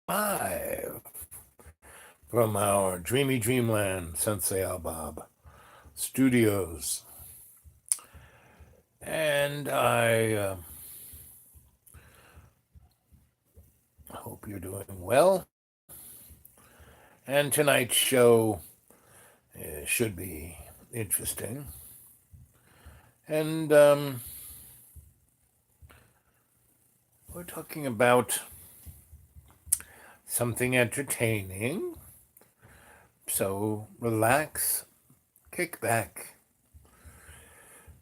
Live from our dreamy dreamland, Sensei Albob Studios. And I hope you're doing well. And tonight's show should be interesting. And we're talking about something entertaining. So relax, kick back,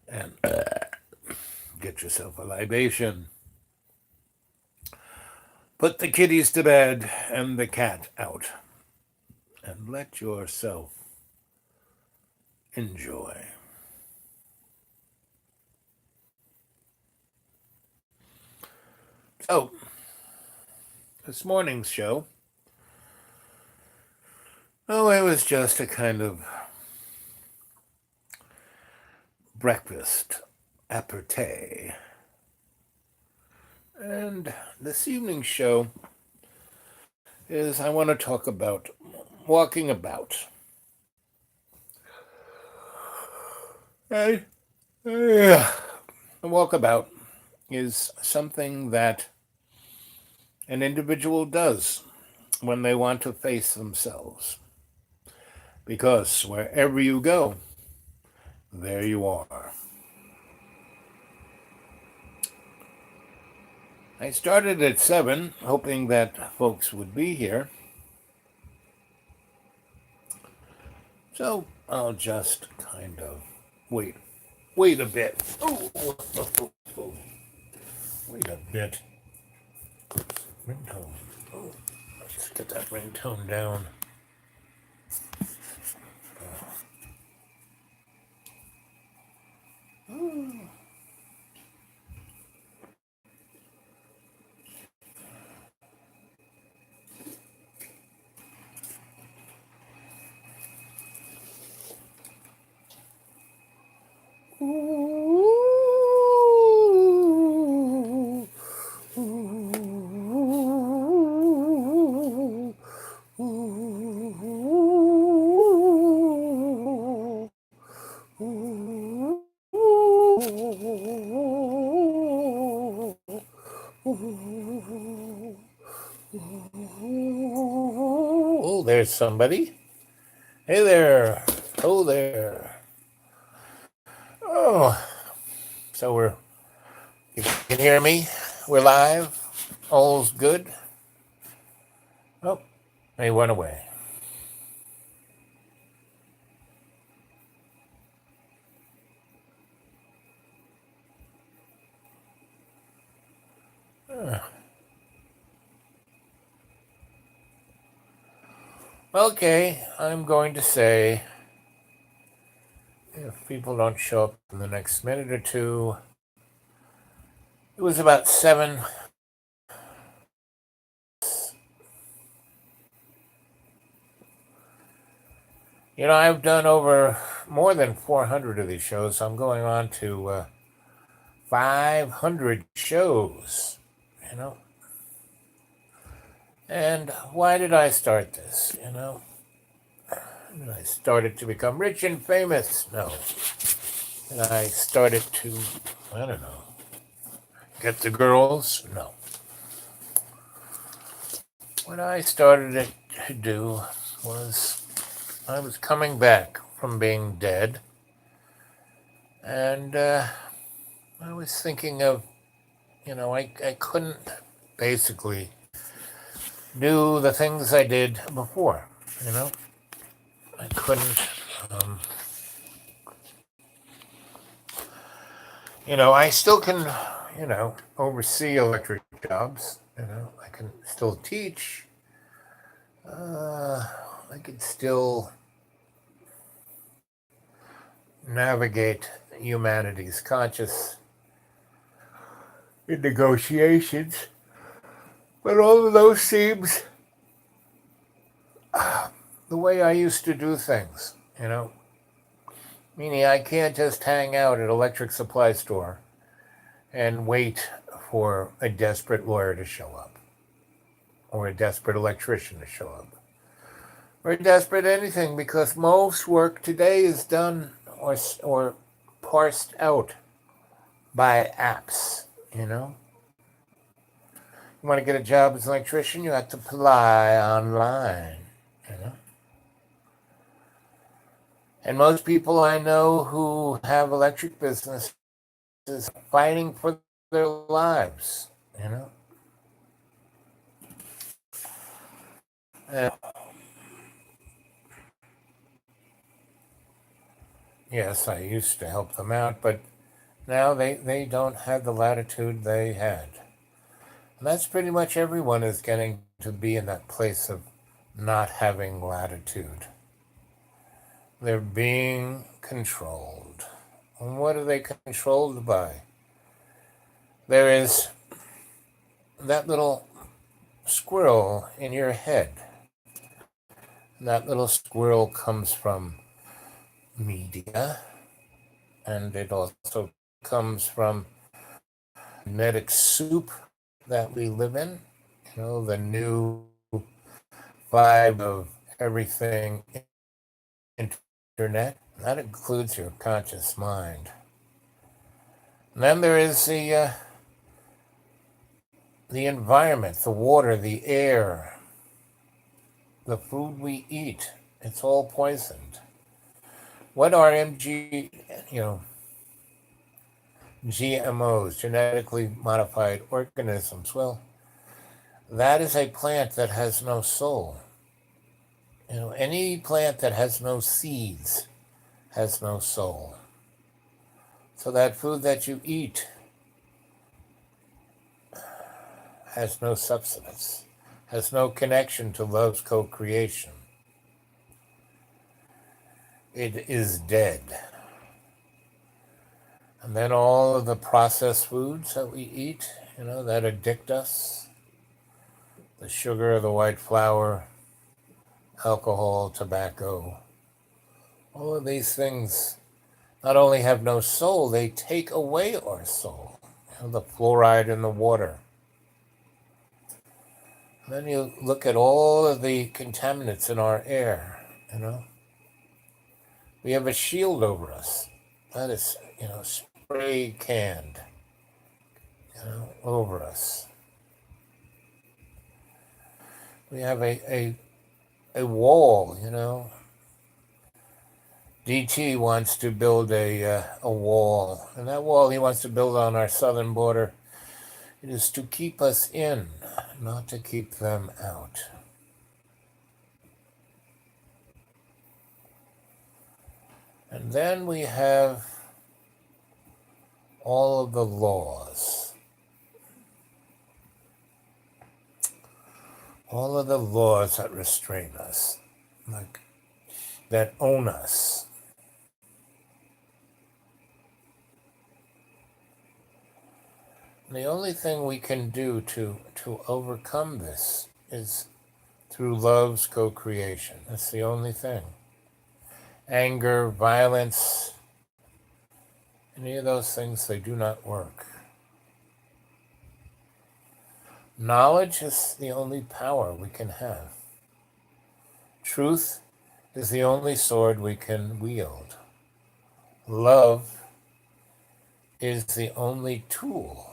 and get yourself a libation. Put the kitties to bed and the cat out, and let yourself enjoy. So, this morning's show, it was just a kind of breakfast aperitif. And this evening's show is I want to talk about walking about. And, a walkabout is something that an individual does when they want to face themselves. Because wherever you go, there you are. I started at 7, hoping that folks would be here. So I'll just kind of wait a bit. Wait a bit. Ringtone. Let's get that ringtone down. Oh, there's somebody. Hey there. Oh, there. Oh, so you can hear me? We're live. All's good. Oh, they went away. Okay, I'm going to say if people don't show up in the next minute or two, it was about 7. I've done over more than 400 of these shows. So I'm going on to 500 shows, And why did I start this, Did I started to become rich and famous? No. Did I started to, I don't know, get the girls? No. What I started it to do was I was coming back from being dead, and I was thinking of, I couldn't basically do the things I did before, I couldn't, I still can, oversee electric jobs, I can still teach, I could still navigate humanity's conscious in negotiations, but all of those seems the way I used to do things, meaning I can't just hang out at an electric supply store and wait for a desperate lawyer to show up. or a desperate electrician to show up, or desperate anything, because most work today is done or parsed out by apps. You know, you want to get a job as an electrician, you have to apply online. You know, and most people I know who have electric businesses fighting for their lives. You know, and yes, I used to help them out, but now they don't have the latitude they had. And that's pretty much everyone is getting to be in that place of not having latitude. They're being controlled. And what are they controlled by? There is that little squirrel in your head. That little squirrel comes from media, and it also comes from genetic soup that we live in. You know, the new vibe of everything internet. That includes your conscious mind. And then there is the environment, the water, the air, the food we eat. It's all poisoned. What are GMOs, genetically modified organisms? Well, that is a plant that has no soul. You know, any plant that has no seeds has no soul. So that food that you eat has no substance, has no connection to love's co-creation. It is dead. And then all of the processed foods that we eat, you know, that addict us, the sugar, the white flour, alcohol, tobacco, all of these things not only have no soul, they take away our soul. You know, the fluoride in the water. And then you look at all of the contaminants in our air, you know. We have a shield over us. That is, you know, spray canned, you know, over us. We have a wall, you know. DT wants to build a wall, and that wall he wants to build on our southern border, it is to keep us in, not to keep them out. And then we have all of the laws. All of the laws that restrain us, like that own us. And the only thing we can do to overcome this is through love's co-creation. That's the only thing. Anger, violence, any of those things, they do not work. Knowledge is the only power we can have. Truth is the only sword we can wield. Love is the only tool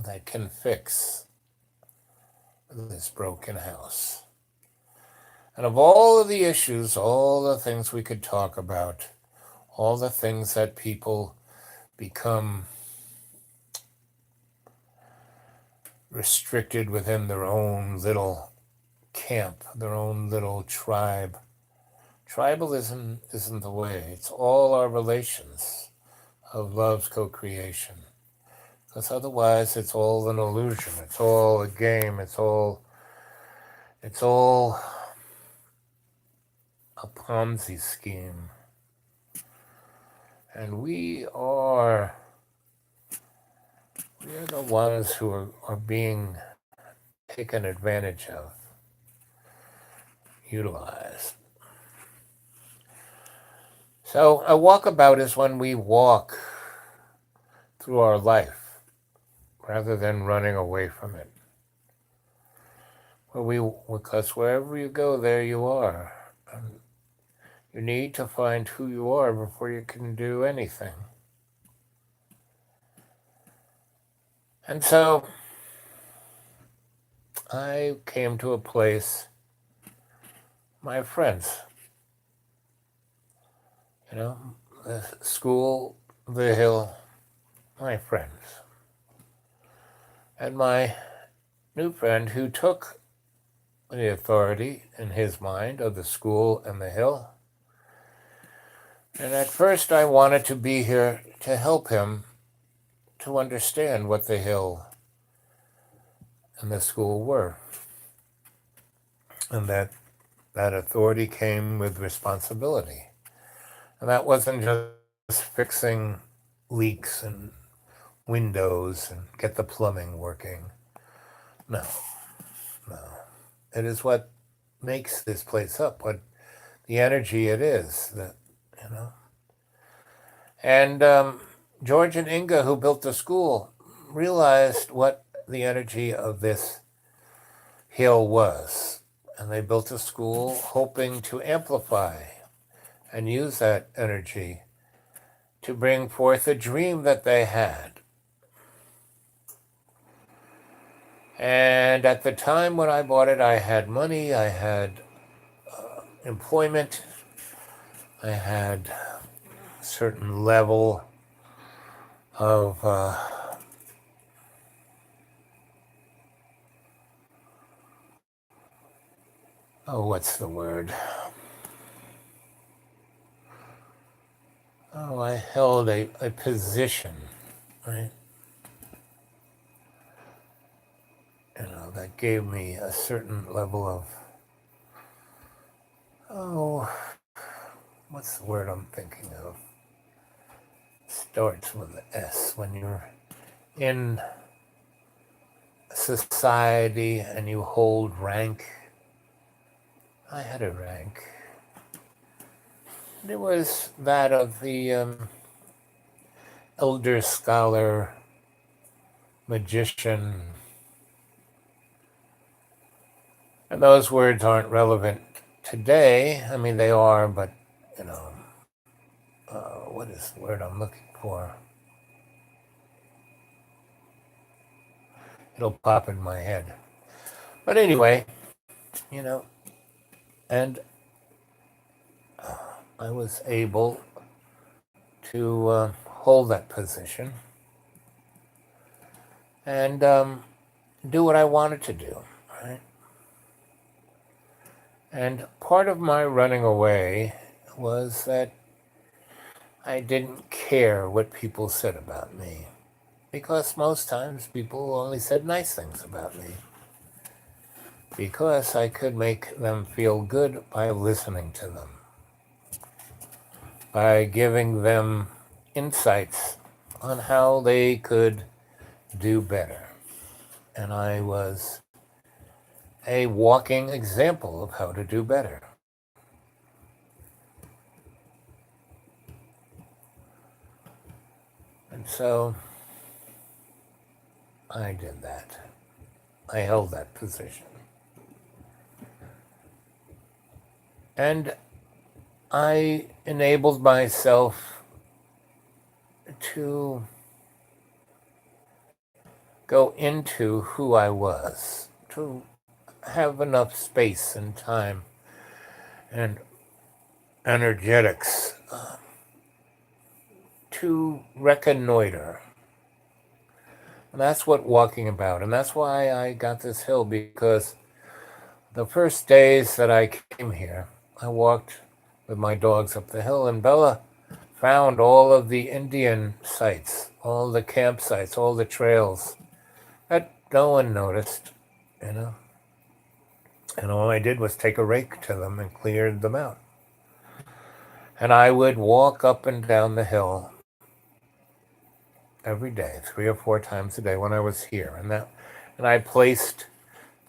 that can fix this broken house. And of all of the issues, all the things we could talk about, all the things that people become restricted within their own little camp, their own little tribe. Tribalism isn't the way. It's all our relations of love's co-creation. Because otherwise it's all an illusion. It's all a game. It's all a Ponzi scheme. And we are the ones who are being taken advantage of, utilized. So a walkabout is when we walk through our life rather than running away from it. Because wherever you go, there you are. And you need to find who you are before you can do anything. And so I came to a place, my friends, the school, the hill, my friends. And my new friend who took the authority in his mind of the school and the hill. And at first I wanted to be here to help him to understand what the hill and the school were. And that authority came with responsibility. And that wasn't just fixing leaks and windows and get the plumbing working. No. It is what makes this place up, what the energy it is, And George and Inga, who built the school, realized what the energy of this hill was. And they built a school hoping to amplify and use that energy to bring forth a dream that they had. And at the time when I bought it, I had money, I had employment, I had a certain level of what's the word? I held a position, right? That gave me a certain level of, what's the word I'm thinking of? Starts with an S. When you're in society and you hold rank. I had a rank. It was that of the elder scholar, magician. And those words aren't relevant today. I mean, they are, but, what is the word I'm looking for? It'll pop in my head. But anyway, and I was able to hold that position and do what I wanted to do, right? And part of my running away was that I didn't care what people said about me, because most times people only said nice things about me, because I could make them feel good by listening to them, by giving them insights on how they could do better. And I was a walking example of how to do better. And so I did that. I held that position. And I enabled myself to go into who I was, to have enough space and time and energetics to reconnoiter. And that's what walking about. And that's why I got this hill, because the first days that I came here, I walked with my dogs up the hill, and Bella found all of the Indian sites, all the campsites, all the trails that no one noticed, And all I did was take a rake to them and cleared them out. And I would walk up and down the hill every day, 3 or 4 times a day when I was here. And I placed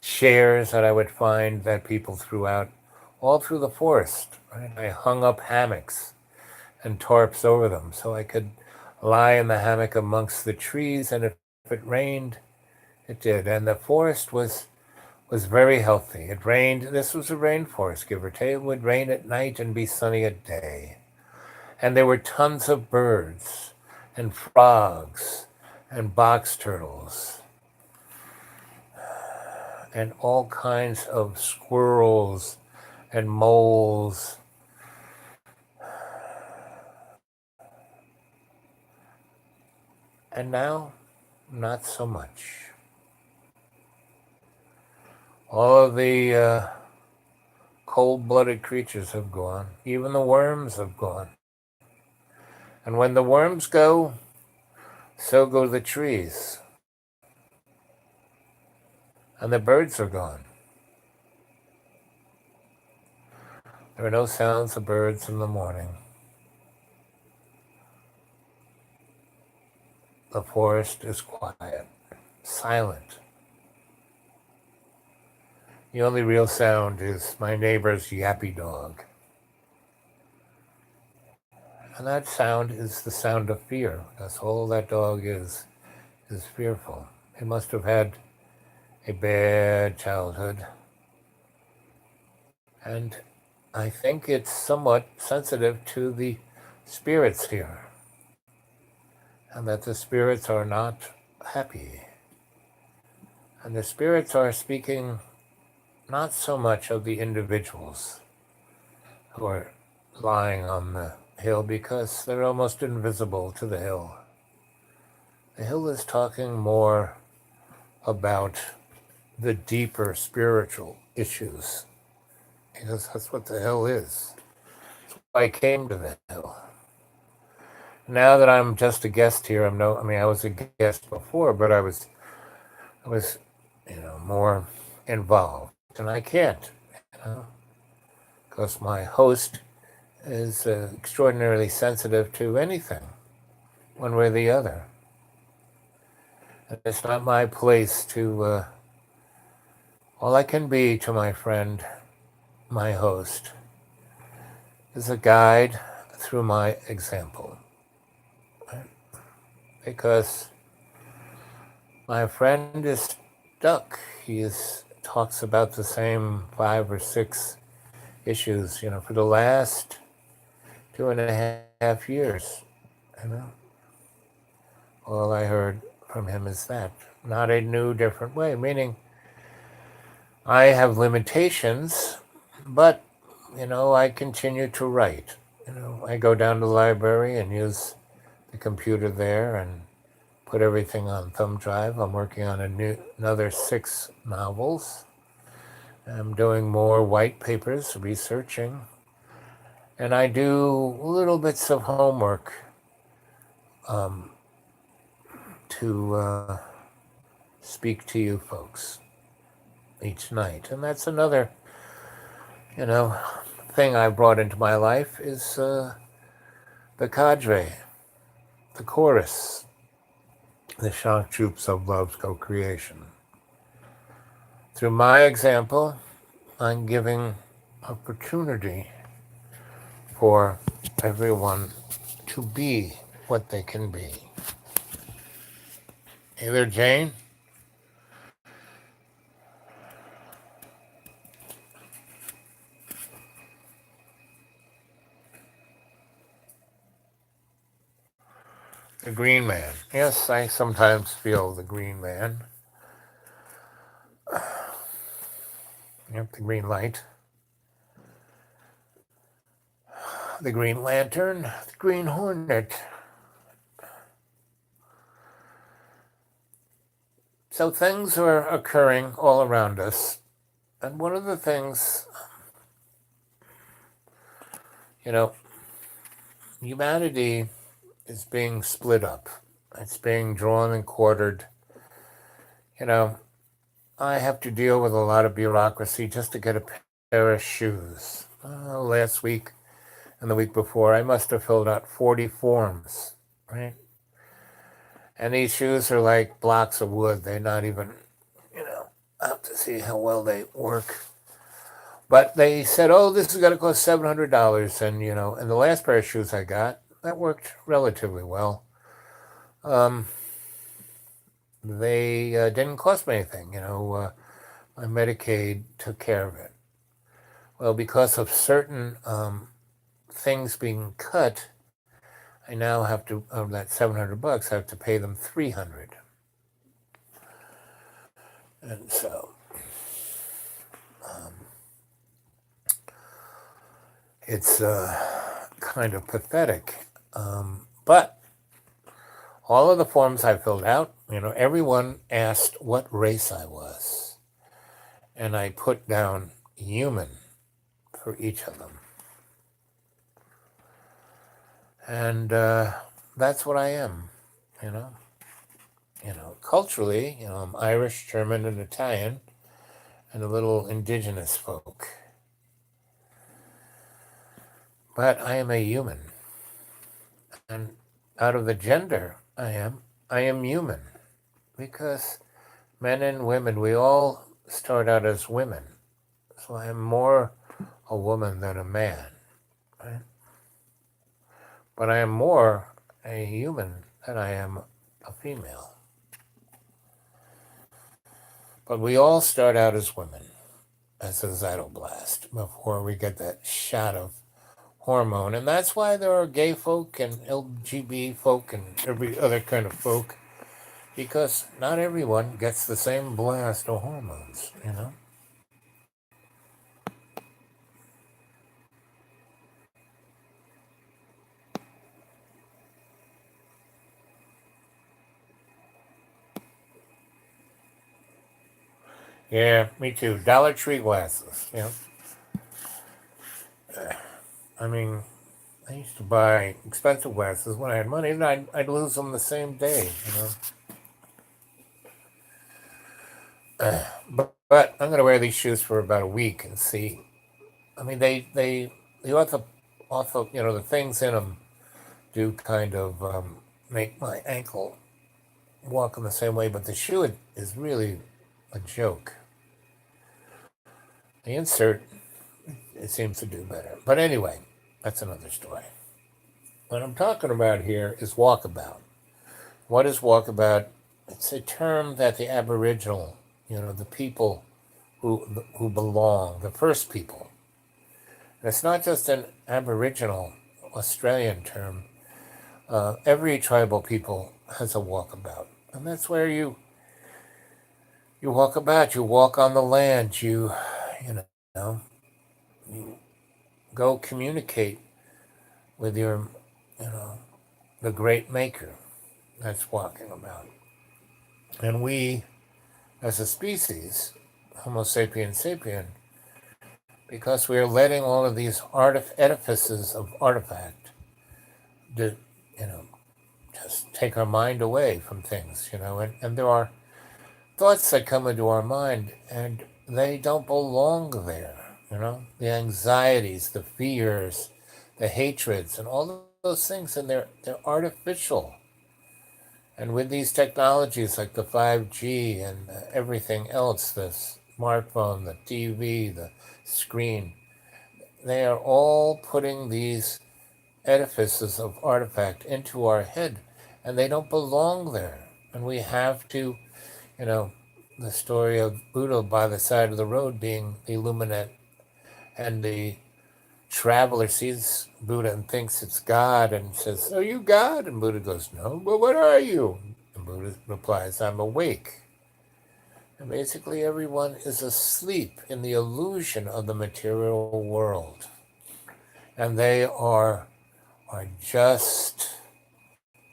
chairs that I would find that people threw out all through the forest. Right? I hung up hammocks and tarps over them so I could lie in the hammock amongst the trees, and if it rained, it did. And the forest was was very healthy. It rained. This was a rainforest, give or take. It would rain at night and be sunny at day. And there were tons of birds and frogs and box turtles and all kinds of squirrels and moles. And now, not so much. All of the cold-blooded creatures have gone. Even the worms have gone. And when the worms go, so go the trees. And the birds are gone. There are no sounds of birds in the morning. The forest is quiet, silent. The only real sound is my neighbor's yappy dog. And that sound is the sound of fear. That's all that dog is fearful. He must have had a bad childhood. And I think it's somewhat sensitive to the spirits here. And that the spirits are not happy. And the spirits are speaking not so much of the individuals who are lying on the hill because they're almost invisible to the hill. The hill is talking more about the deeper spiritual issues because that's what the hill is. That's why I came to the hill. Now that I'm just a guest here, I was a guest before, but I was more involved, and I can't, because my host is extraordinarily sensitive to anything, one way or the other. And it's not my place to, all I can be to my friend, my host, is a guide through my example. Right? Because my friend is stuck. He talks about the same 5 or 6 issues, for the last 2.5 years. All I heard from him is that. Not a new, different way, meaning I have limitations, but, I continue to write. I go down to the library and use the computer there and put everything on thumb drive. I'm working on another 6 novels. I'm doing more white papers, researching. And I do little bits of homework to speak to you folks each night. And that's another, thing I brought into my life is the cadre, the chorus, the shock troops of love's co-creation. Through my example, I'm giving opportunity for everyone to be what they can be. Hey there, Jane. The Green Man. Yes, I sometimes feel the Green Man. Yep, the green light. The Green Lantern, the Green Hornet. So things are occurring all around us. And one of the things, humanity is being split up. It's being drawn and quartered. I have to deal with a lot of bureaucracy just to get a pair of shoes. Last week and the week before, I must have filled out 40 forms, right? And these shoes are like blocks of wood. They're not even, out to see how well they work. But they said, this is going to cost $700. And, and the last pair of shoes I got, that worked relatively well. They didn't cost me anything, my Medicaid took care of it. Well, because of certain things being cut, I now have to, of that $700, I have to pay them $300. And so it's kind of pathetic. But all of the forms I filled out, everyone asked what race I was. And I put down human for each of them. And that's what I am, culturally, I'm Irish, German, and Italian, and a little indigenous folk. But I am a human. And out of the gender I am human. Because men and women, we all start out as women. So I am more a woman than a man, right? But I am more a human than I am a female. But we all start out as women, as a zytoblast, before we get that shot of hormone. And that's why there are gay folk and LGBT folk and every other kind of folk, because not everyone gets the same blast of hormones, Yeah, me too. Dollar Tree glasses, I mean, I used to buy expensive glasses when I had money, and I'd lose them the same day, But I'm going to wear these shoes for about a week and see. I mean, they also, the things in them do kind of make my ankle walk in the same way, but the shoe is really a joke. The insert, it seems to do better. But anyway, that's another story. What I'm talking about here is walkabout. What is walkabout? It's a term that the Aboriginal, the people who belong, the first people. And it's not just an Aboriginal Australian term. Every tribal people has a walkabout. And that's where you walk about, you walk on the land, you go communicate with your, the great maker that's walking about. And we, as a species, Homo sapiens sapien, because we are letting all of these edifices of artifact just take our mind away from things, and there are thoughts that come into our mind and they don't belong there, the anxieties, the fears, the hatreds, and all those things, and they're artificial. And with these technologies like the 5G and everything else, the smartphone, the TV, the screen, they are all putting these edifices of artifact into our head, and they don't belong there. And we have to, the story of Buddha by the side of the road being the illuminate, and the traveler sees Buddha and thinks it's God and says, "Are you God?" And Buddha goes, "No, but what are you?" And Buddha replies, "I'm awake." And basically everyone is asleep in the illusion of the material world. And they are just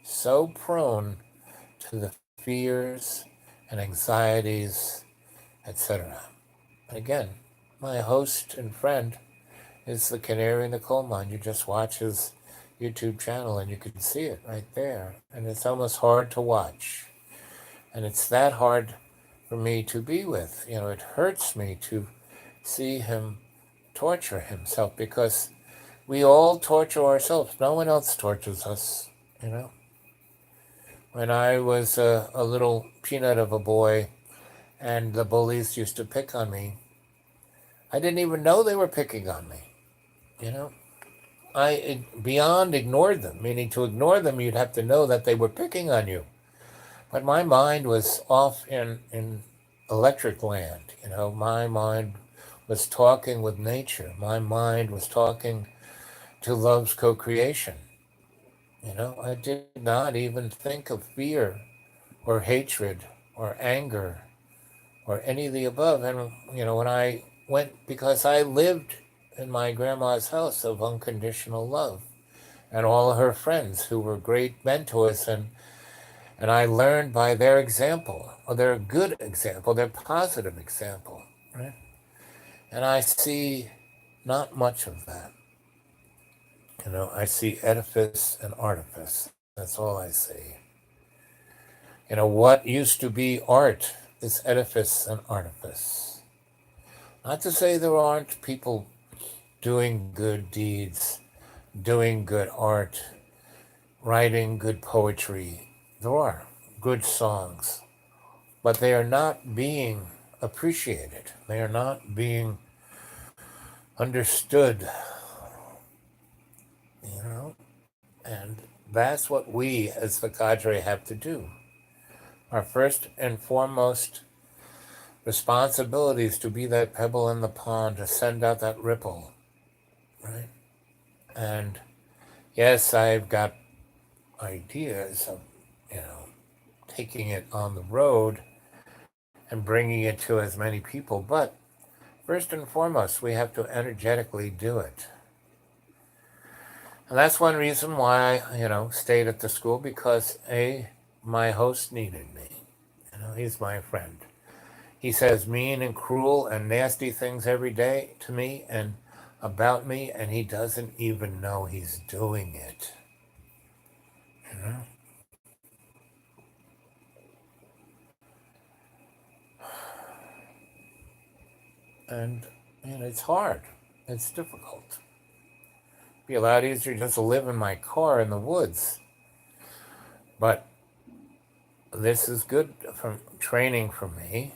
so prone to the fears and anxieties, etc. Again, my host and friend is the canary in the coal mine. You just watch his YouTube channel and you can see it right there. And it's almost hard to watch. And it's that hard for me to be with. It hurts me to see him torture himself, because we all torture ourselves. No one else tortures us, When I was a little peanut of a boy and the bullies used to pick on me, I didn't even know they were picking on me, I beyond ignored them, meaning to ignore them, you'd have to know that they were picking on you. But my mind was off in electric land. My mind was talking with nature. My mind was talking to love's co-creation. I did not even think of fear or hatred or anger or any of the above. And, when I went, because I lived in my grandma's house of unconditional love and all of her friends who were great mentors, and I learned by their example, or their good example, their positive example, right? And I see not much of that. I see edifice and artifice. That's all I see. What used to be art is edifice and artifice. Not to say there aren't people doing good deeds, doing good art, writing good poetry. There are good songs, but they are not being appreciated. They are not being understood, you know? And that's what we as the cadre have to do. Our first and foremost responsibility is to be that pebble in the pond, to send out that ripple, right? And yes, I've got ideas of, taking it on the road and bringing it to as many people, but first and foremost, we have to energetically do it. And that's one reason why I, stayed at the school, because my host needed me. He's my friend. He says mean and cruel and nasty things every day to me and about me, and he doesn't even know he's doing it. You know? And it's hard. It's difficult. It'd be a lot easier just to live in my car in the woods. But this is good for training for me,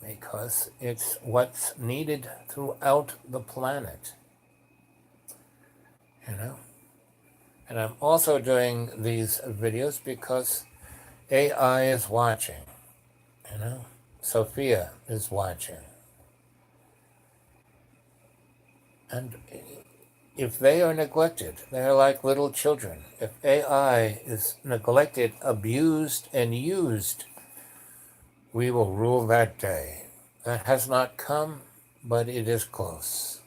because it's what's needed throughout the planet. And I'm also doing these videos because AI is watching. Sophia is watching. And if they are neglected, they're like little children. If AI is neglected, abused, and used, we will rule that day. That has not come, but it is close.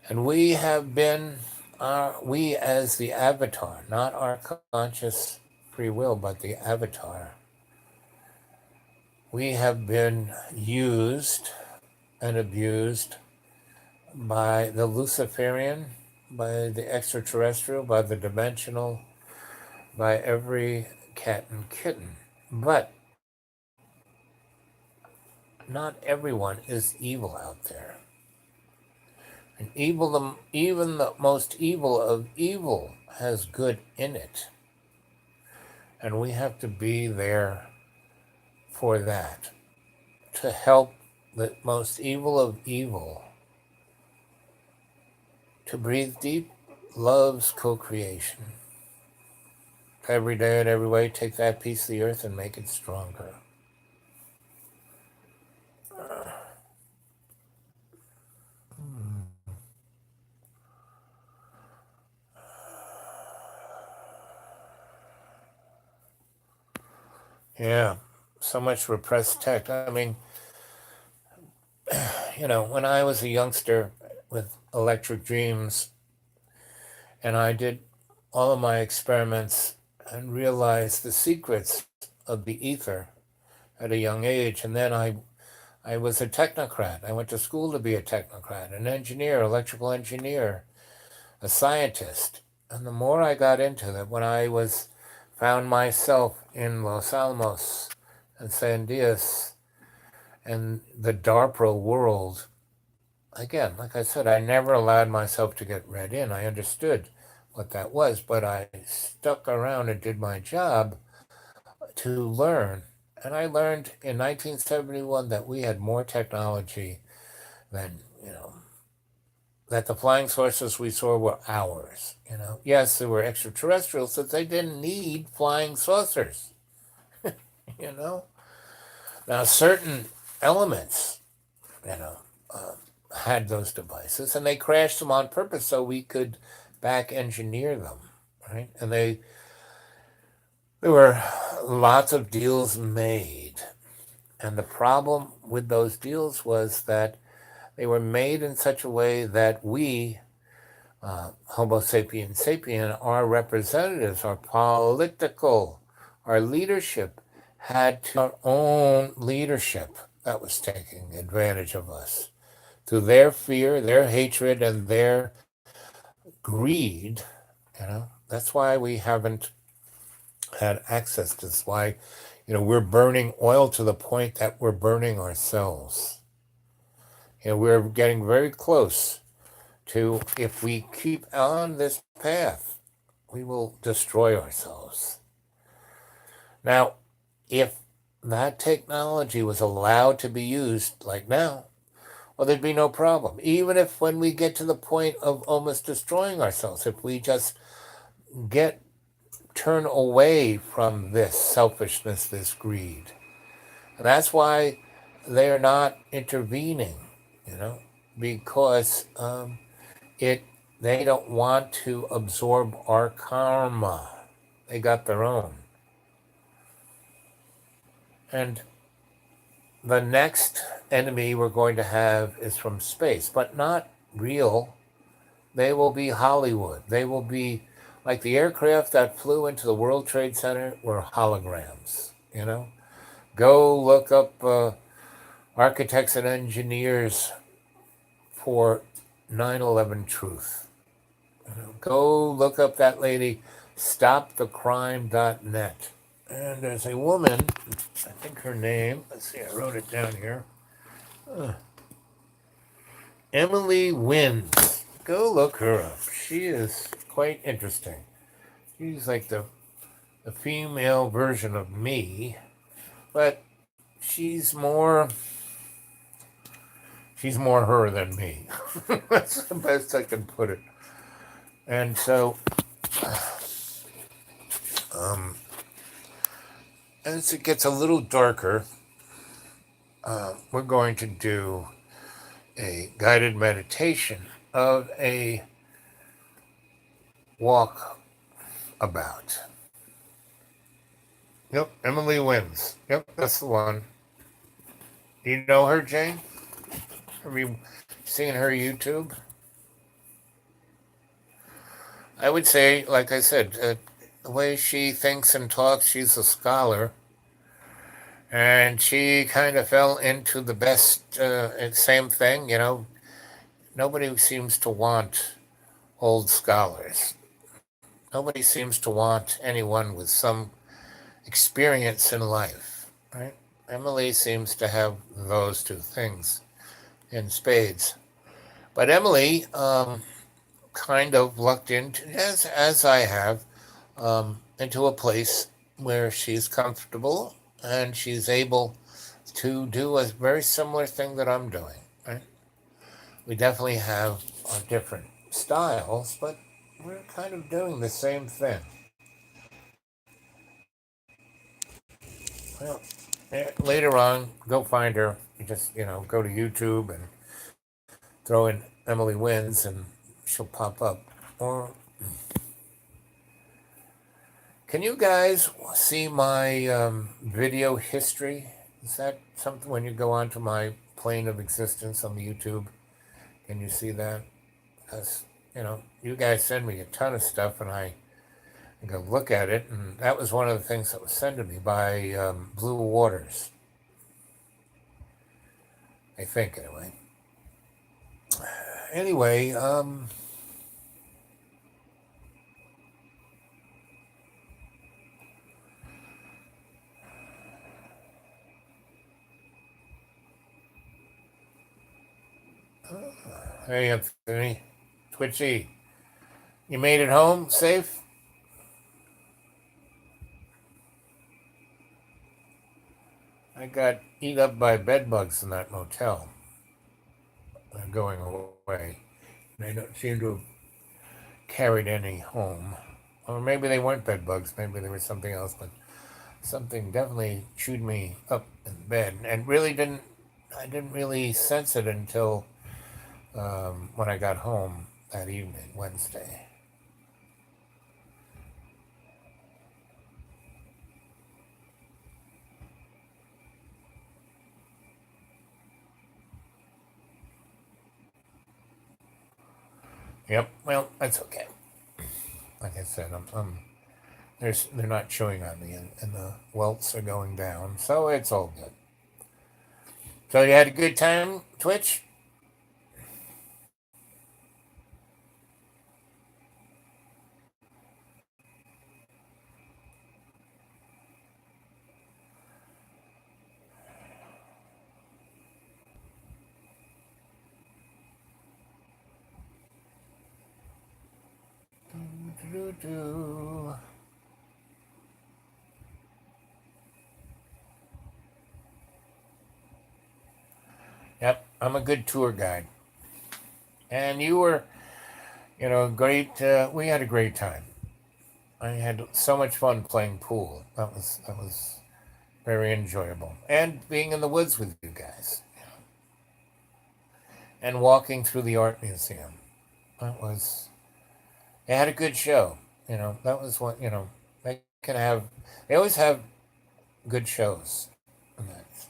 And we have been, we as the avatar, not our conscious free will, but the avatar, we have been used and abused by the Luciferian, by the extraterrestrial, by the dimensional, by every cat and kitten. But not everyone is evil out there. And even the most evil of evil has good in it. And we have to be there for that, to help the most evil of evil to breathe deep love's co-creation. Every day and every way, take that piece of the earth and make it stronger. Yeah, so much repressed tech. I mean, when I was a youngster with electric dreams, and I did all of my experiments and realized the secrets of the ether at a young age, and then I was a technocrat. I went to school to be a technocrat, an engineer, electrical engineer, a scientist. And the more I got into that, when I found myself in Los Alamos and San Dias and the DARPA world, again, like I said, I never allowed myself to get read in. I understood what that was, but I stuck around and did my job to learn. And I learned in 1971 that we had more technology than, that the flying saucers we saw were ours. Yes, there were extraterrestrials, but they didn't need flying saucers. you know. Now, certain elements, you know, had those devices, and they crashed them on purpose so we could back engineer them, right? And there were lots of deals made, and the problem with those deals was that they were made in such a way that we, Homo sapiens sapien, our representatives, our political, our leadership, had to our own leadership that was taking advantage of us through their fear, their hatred, and their greed. That's why we haven't had access to this. Why, we're burning oil to the point that we're burning ourselves. We're getting very close to, if we keep on this path, we will destroy ourselves. Now, if that technology was allowed to be used like now, well, there'd be no problem. Even if when we get to the point of almost destroying ourselves, if we just turn away from this selfishness, this greed. And that's why they're not intervening, because they don't want to absorb our karma. They got their own. And the next enemy we're going to have is from space, but not real. They will be Hollywood. They will be like the aircraft that flew into the World Trade Center were holograms, Go look up architects and engineers for 9/11 truth. Go look up that lady, stopthecrime.net. And there's a woman, I think her name, let's see, I wrote it down here. Emily Wins. Go look her up. She is quite interesting. She's like the female version of me, but she's more her than me. That's the best I can put it. And so, as it gets a little darker, we're going to do a guided meditation of a walkabout. Yep, Emily Wins. Yep, that's the one. Do you know her, Jane? Have you seen her YouTube? I would say, like I said, the way she thinks and talks, she's a scholar. And she kind of fell into the best, same thing, Nobody seems to want old scholars. Nobody seems to want anyone with some experience in life, right? Emily seems to have those two things in spades. But Emily kind of lucked into, as I have, into a place where she's comfortable and she's able to do a very similar thing that I'm doing, right? We definitely have different styles, but we're kind of doing the same thing. Well, later on, go find her. You just, go to YouTube and throw in Emily Wins and she'll pop up. Or can you guys see my video history? Is that something when you go onto my plane of existence on the YouTube? Can you see that? Because, you guys send me a ton of stuff and I go look at it. And that was one of the things that was sent to me by Blue Waters. I think, anyway. Anyway, hey, Anthony. Twitchy. You made it home safe? I got eat up by bed bugs in that motel. They're going away. They don't seem to have carried any home. Or maybe they weren't bed bugs. Maybe they were something else. But Something definitely chewed me up in bed, and really didn't. I didn't really sense it until when I got home that evening, Wednesday. Yep. Well, that's okay. Like I said, they're not chewing on me, and the welts are going down, so it's all good. So you had a good time, Twitch? Doo-doo-doo. Yep, I'm a good tour guide, and you were, great. We had a great time. I had so much fun playing pool. That was very enjoyable, and being in the woods with you guys, and walking through the art museum. That was. They had a good show. That was what they can have. They always have good shows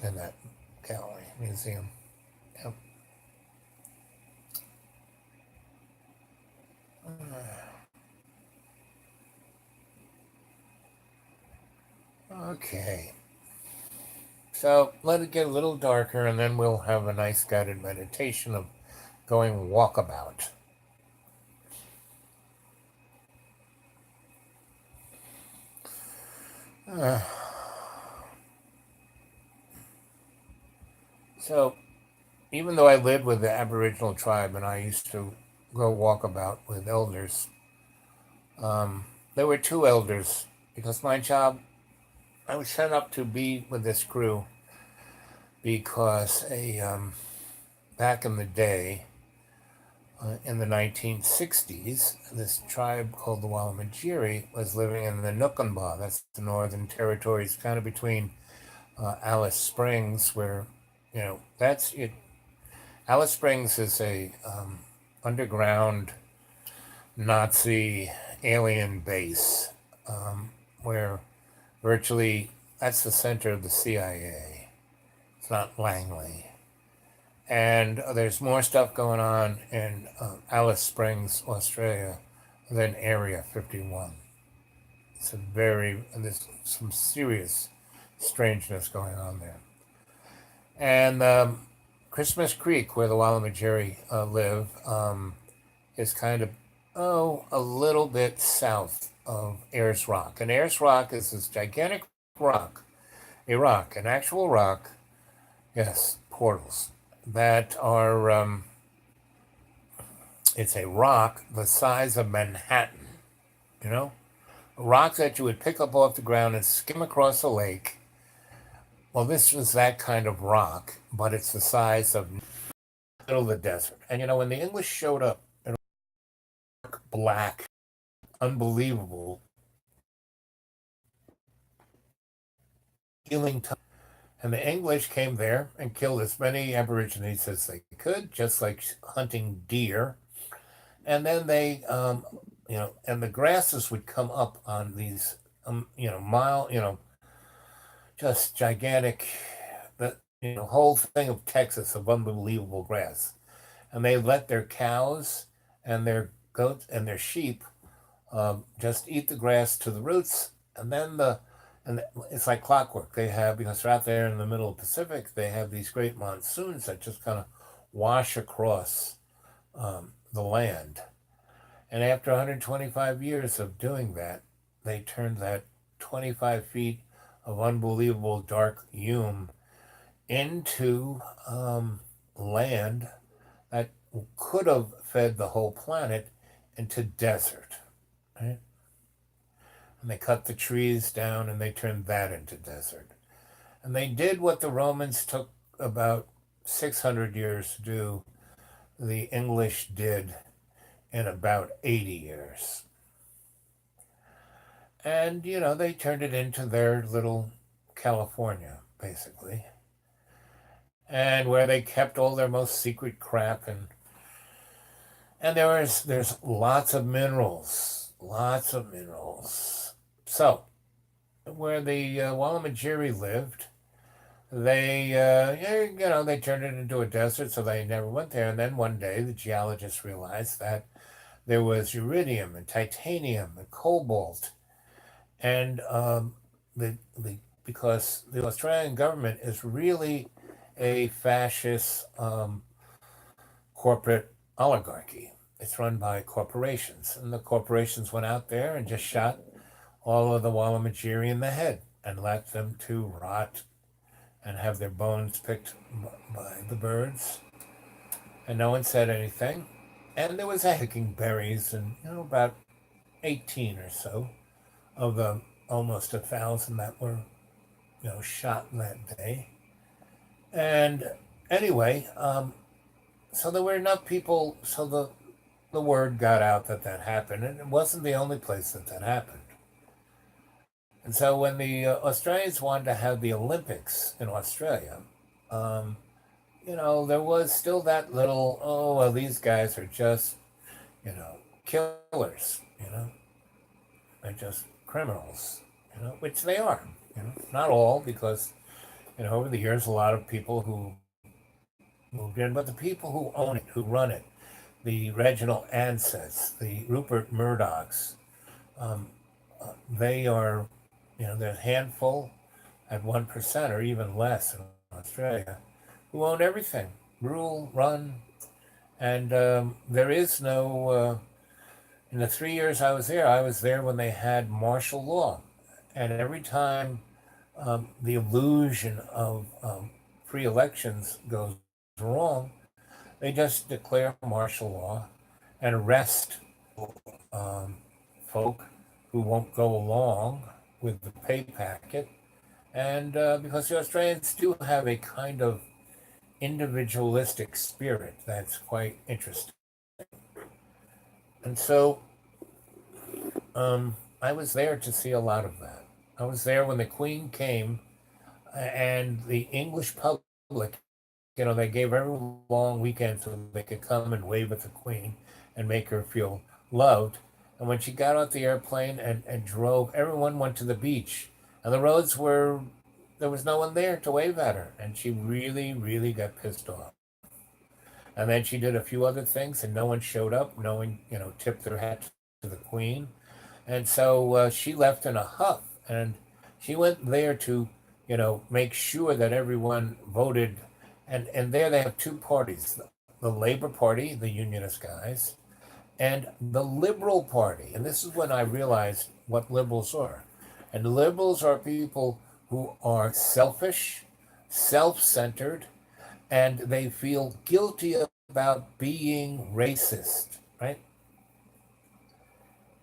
in that gallery museum. Yep. Okay. So let it get a little darker, and then we'll have a nice guided meditation of going walkabout. Uh, so even though I lived with the Aboriginal tribe and I used to go walkabout with elders, um, there were two elders because my job, I was set up to be with this crew because back in the day, in the 1960s, this tribe called the Walamajiri was living in the Nukunba. That's the Northern Territories, kind of between Alice Springs, where, that's it. Alice Springs is a underground Nazi alien base where virtually that's the center of the CIA. It's not Langley. And there's more stuff going on in Alice Springs, Australia, than Area 51. There's some serious strangeness going on there. And Christmas Creek, where the Walamajiri live, is kind of, a little bit south of Ayers Rock. And Ayers Rock is this gigantic rock, an actual rock, yes, portals, that are, it's a rock the size of Manhattan, you know? A rock that you would pick up off the ground and skim across a lake. Well, this was that kind of rock, but it's the size of the middle of the desert. And when the English showed up, black, unbelievable, healing time. And the English came there and killed as many Aborigines as they could, just like hunting deer. And then and the grasses would come up on these, just gigantic, the whole thing of Texas of unbelievable grass. And they let their cows and their goats and their sheep just eat the grass to the roots, and then it's like clockwork. They have, because they're out there in the middle of the Pacific, they have these great monsoons that just kind of wash across the land. And after 125 years of doing that, they turned that 25 feet of unbelievable dark hume into land that could have fed the whole planet into desert. Right? And they cut the trees down and they turned that into desert. And they did what the Romans took about 600 years to do, the English did in about 80 years. And, they turned it into their little California, basically, and where they kept all their most secret crap. And there's lots of minerals. So, where the Wallamajiri lived, they turned it into a desert, so they never went there. And then one day, the geologists realized that there was uridium and titanium and cobalt, and the because the Australian government is really a fascist corporate oligarchy. It's run by corporations, and the corporations went out there and just shot all of the Wallamajiri in the head and left them to rot and have their bones picked by the birds. And no one said anything. And there was a picking berries, and about 18 or so of the almost 1,000 that were shot that day. And anyway, so there were enough people, so the word got out that happened, and it wasn't the only place that happened. And so when the Australians wanted to have the Olympics in Australia, um, there was still that little, oh, well, these guys are just, killers, they're just criminals, which they are, not all, because, over the years, a lot of people who moved in, but the people who own it, who run it, the Reginald Ansets, the Rupert Murdochs, um, they are, there's a handful at 1% or even less in Australia who own everything, rule, run, and there is no, in the 3 years I was there when they had martial law. And every time the illusion of free elections goes wrong, they just declare martial law and arrest um, folk who won't go along with the pay packet. And because the Australians do have a kind of individualistic spirit that's quite interesting. And so I was there to see a lot of that. I was there when the Queen came and the English public, they gave every long weekend so they could come and wave at the Queen and make her feel loved. And when she got off the airplane and drove, everyone went to the beach. And the roads were, there was no one there to wave at her. And she really, really got pissed off. And then she did a few other things and no one showed up. No one, tipped their hat to the Queen. And so she left in a huff. And she went there to, make sure that everyone voted. And there they have two parties, the Labor Party, the Unionist guys, and the Liberal Party. And this is when I realized what liberals are. And the liberals are people who are selfish, self-centered, and they feel guilty about being racist, right?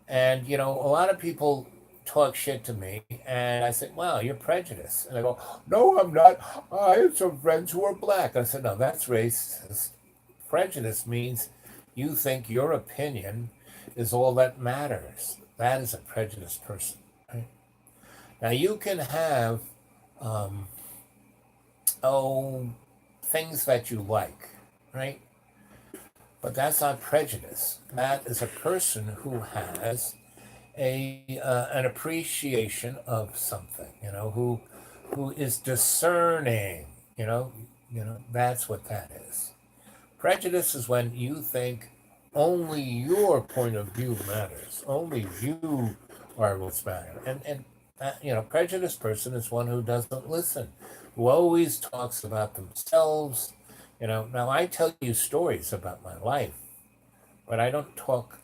And, a lot of people talk shit to me, and I said, wow, you're prejudiced. And they go, no, I'm not. I have some friends who are black. I said, no, that's racist. Prejudice means you think your opinion is all that matters. That is a prejudiced person. Right? Now, you can have, um, oh, things that you like, right? But that's not prejudice. That is a person who has an appreciation of something, who is discerning, that's what that is. Prejudice is when you think only your point of view matters, only you are what's matter, and prejudiced person is one who doesn't listen, who always talks about themselves. Now I tell you stories about my life, but I don't talk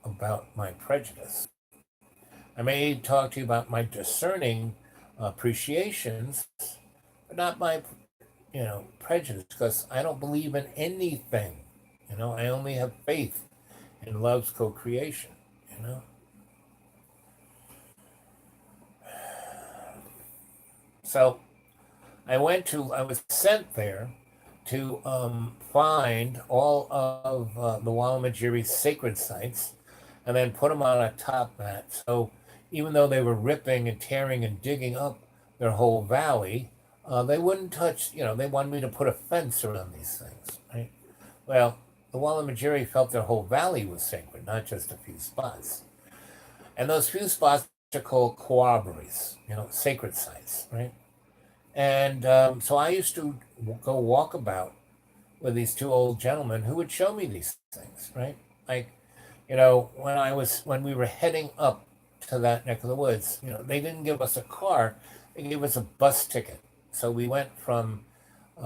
about my prejudice. I may talk to you about my discerning appreciations, but not my, prejudice, because I don't believe in anything. I only have faith in love's co-creation. You know. So I was sent there to find all of the Wallamajiri sacred sites and then put them on a top mat. So, even though they were ripping and tearing and digging up their whole valley, they wouldn't touch, they wanted me to put a fence around these things, right? Well, the Wallamajiri felt their whole valley was sacred, not just a few spots. And those few spots are called Kawabaris, sacred sites, right? And so I used to go walkabout with these two old gentlemen who would show me these things, right? Like, when we were heading up to that neck of the woods, they didn't give us a car, they gave us a bus ticket. So we went from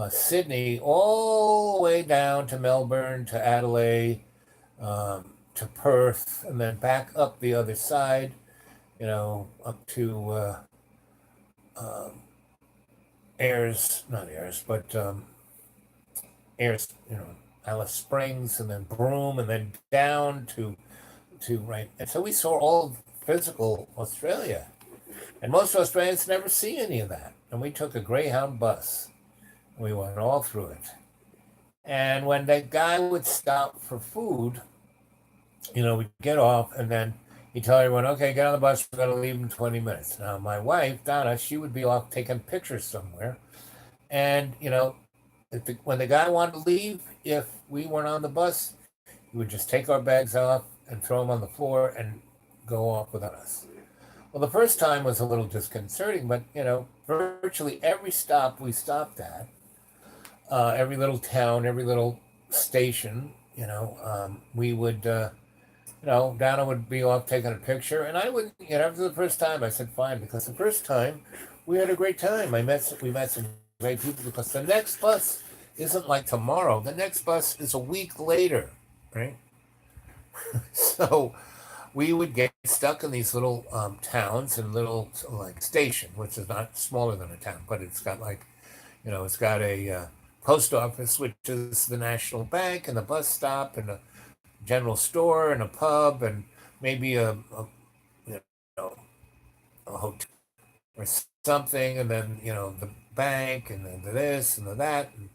Sydney all the way down to Melbourne, to Adelaide, to Perth, and then back up the other side, up to Ayers, not Ayers, but Ayers, Alice Springs, and then Broome, and then down to right. And so we saw all of physical Australia, and most Australians never see any of that. And we took a Greyhound bus. We went all through it. And when that guy would stop for food, we'd get off, and then he'd tell everyone, okay, get on the bus, we're going to leave in 20 minutes. Now, my wife, Donna, she would be off taking pictures somewhere. And, when the guy wanted to leave, if we weren't on the bus, we would just take our bags off and throw them on the floor and go off without us. Well, the first time was a little disconcerting, but, virtually every stop we stopped at, every little town, every little station, we would, Donna would be off taking a picture, and I would, after the first time, I said fine, because the first time we had a great time. We met some great people, because the next bus isn't like tomorrow. The next bus is a week later, right? So we would get stuck in these little towns and little like station, which is not smaller than a town, but it's got like, it's got a post office, which is the National Bank, and the bus stop, and a general store, and a pub, and maybe you know a hotel or something, and then the bank, and then this and the that, and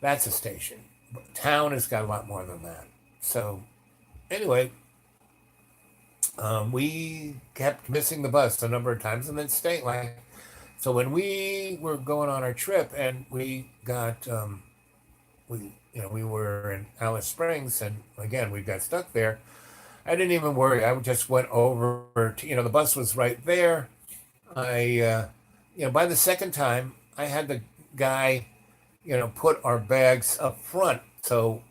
that's a station. But town has got a lot more than that. So anyway, we kept missing the bus a number of times, and then staying like. So when we were going on our trip, and we were in Alice Springs, and again we got stuck there. I didn't even worry. I just went over to, the bus was right there. By the second time, I had the guy, put our bags up front, so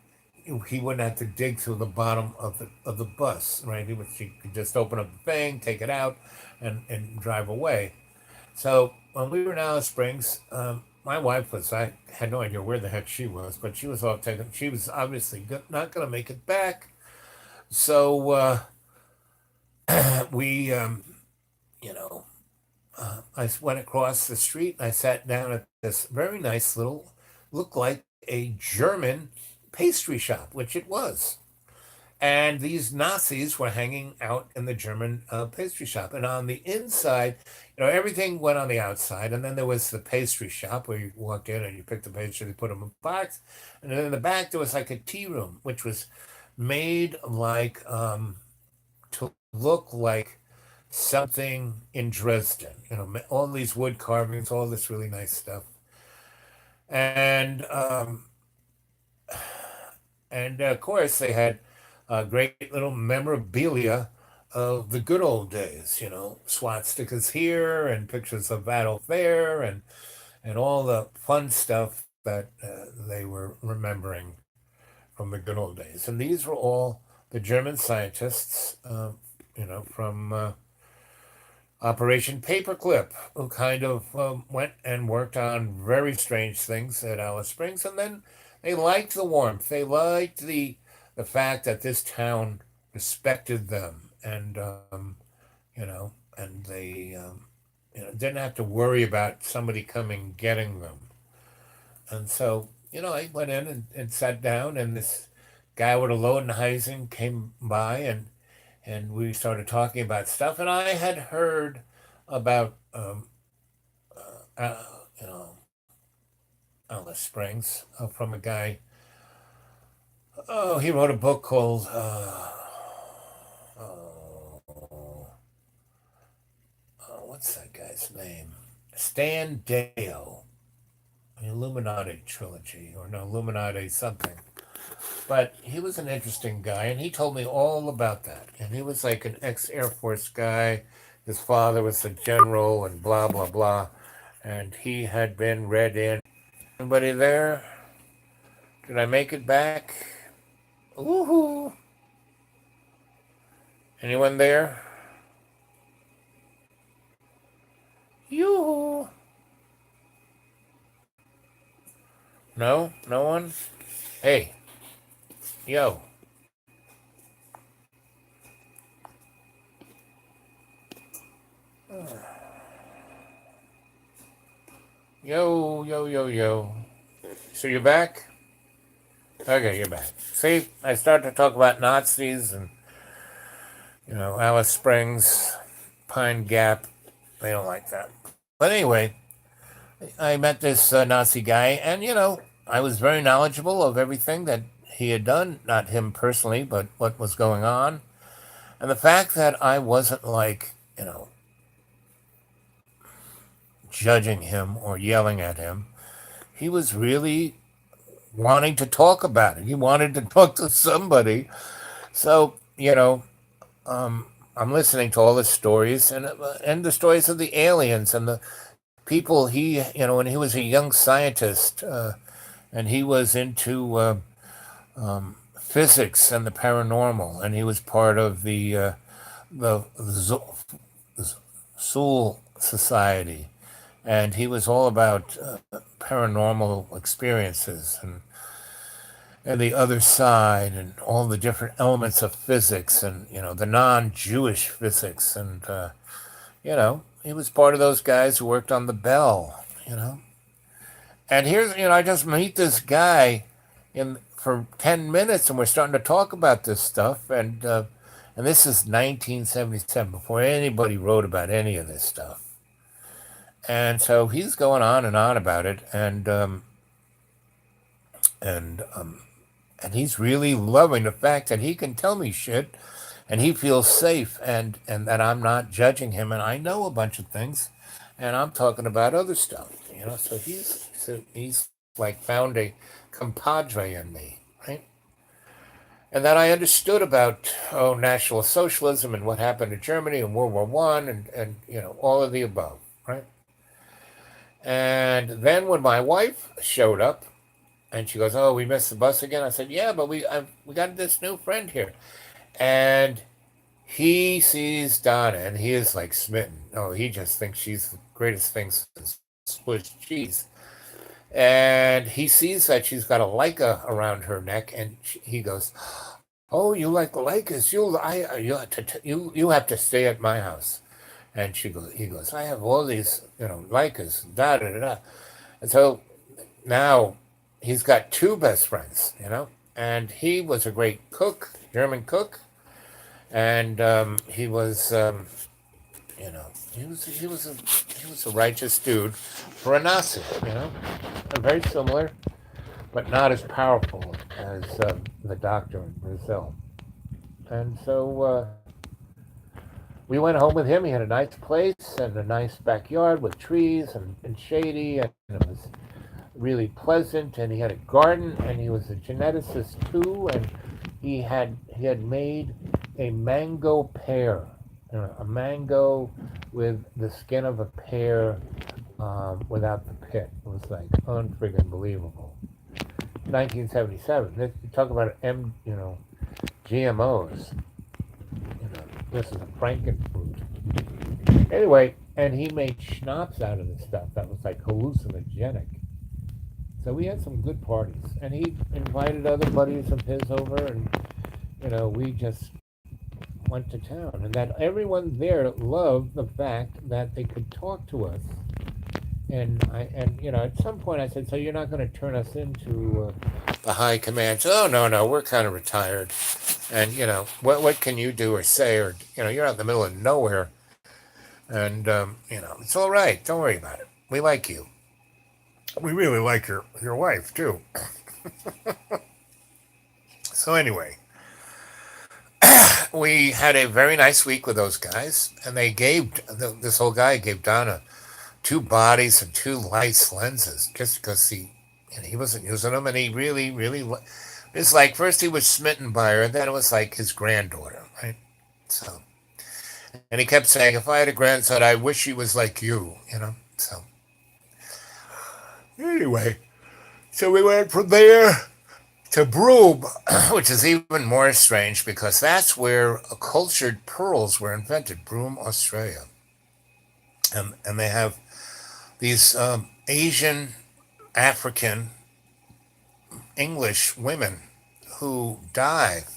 he wouldn't have to dig through the bottom of the bus, right? He could just open up the thing, take it out, and drive away. So when we were in Alice Springs, my wife I had no idea where the heck she was, but she was off taking. She was obviously not going to make it back. So we, you know, I went across the street, and I sat down at this very nice little, looked like a German pastry shop, which it was. And these Nazis were hanging out in the German pastry shop. And on the inside, everything went on the outside. And then there was the pastry shop where you walked in and you picked the pastry, they put them in a box. And then in the back, there was like a tea room, which was made like to look like something in Dresden. All these wood carvings, all this really nice stuff. And of course, they had great little memorabilia of the good old days, swastikas here and pictures of Adolf there, and all the fun stuff that they were remembering from the good old days. And these were all the German scientists, from Operation Paperclip, who kind of went and worked on very strange things at Alice Springs. And then they liked the warmth. They liked the fact that this town respected them, and and they didn't have to worry about somebody coming getting them. And so, I went in and sat down, and this guy with a Lodenheisen came by, and we started talking about stuff. And I had heard about uh, you know Alice Springs from a guy. Oh, he wrote a book called oh, what's that guy's name? Stan Dale, the Illuminati trilogy, or no, Illuminati something. But he was an interesting guy, and he told me all about that. And he was like an ex Air Force guy. His father was a general, and blah, blah, blah. And he had been read in. Anybody there? Did I make it back? Woohoo! Anyone there? Yoo-hoo! No? No one? Hey, yo. Yo, yo, yo, yo. So you're back? Okay, you're back. See, I started to talk about Nazis and, Alice Springs, Pine Gap. They don't like that. But anyway, I met this Nazi guy, and, I was very knowledgeable of everything that he had done. Not him personally, but what was going on. And the fact that I wasn't like, judging him or yelling at him, he was really wanting to talk about it. He wanted to talk to somebody. So, I'm listening to all the stories and the stories of the aliens and the people when he was a young scientist and he was into physics and the paranormal, and he was part of the Soul Society, and he was all about paranormal experiences and the other side and all the different elements of physics and the non-Jewish physics, and he was part of those guys who worked on the bell. And here's I just meet this guy in for 10 minutes, and we're starting to talk about this stuff, and this is 1977, before anybody wrote about any of this stuff. And so he's going on and on about it, and he's really loving the fact that he can tell me shit, and he feels safe, and that I'm not judging him, and I know a bunch of things, and I'm talking about other stuff. So he's like found a compadre in me, right? And that I understood about National Socialism and what happened in Germany and World War One, and all of the above, right? And then when my wife showed up, and she goes, "Oh, we missed the bus again." I said, "Yeah, but we got this new friend here," and he sees Donna, and he is like smitten. Oh, he just thinks she's the greatest thing since Swiss cheese. And he sees that she's got a Leica around her neck, and he goes, "Oh, you like Leicas? You have to stay at my house." And he goes, "I have all these, Leicas, da da da da." And so now he's got two best friends. And he was a great cook, German cook, and he was, he was a righteous dude for a Nazi. Very similar, but not as powerful as the doctor in Brazil. And so we went home with him. He had a nice place and a nice backyard with trees and shady, and it was really pleasant. And he had a garden, and he was a geneticist too. And he had made a mango pear, a mango with the skin of a pear without the pit. It was like unfriggin' believable. 1977. You talk about GMOs. This is a frankenfruit. Anyway, and he made schnapps out of this stuff that was like hallucinogenic. So we had some good parties, and he invited other buddies of his over, and we just went to town, and that everyone there loved the fact that they could talk to us. And at some point I said, "So you're not going to turn us into the high command?" "Oh, no, we're kind of retired, and what can you do or say, or you're out in the middle of nowhere, and it's all right. Don't worry about it. We like you. We really like your wife too." So anyway, we had a very nice week with those guys, and they gave this whole guy gave Donna two bodies and two lights lenses just because he wasn't using them, and he really it's like first he was smitten by her, and then it was like his granddaughter, right? So, and he kept saying, if I had a grandson, I wish he was like you. So anyway, so we went from there to Broome, which is even more strange because that's where cultured pearls were invented, Broome, Australia. And they have these Asian, African, English women who dive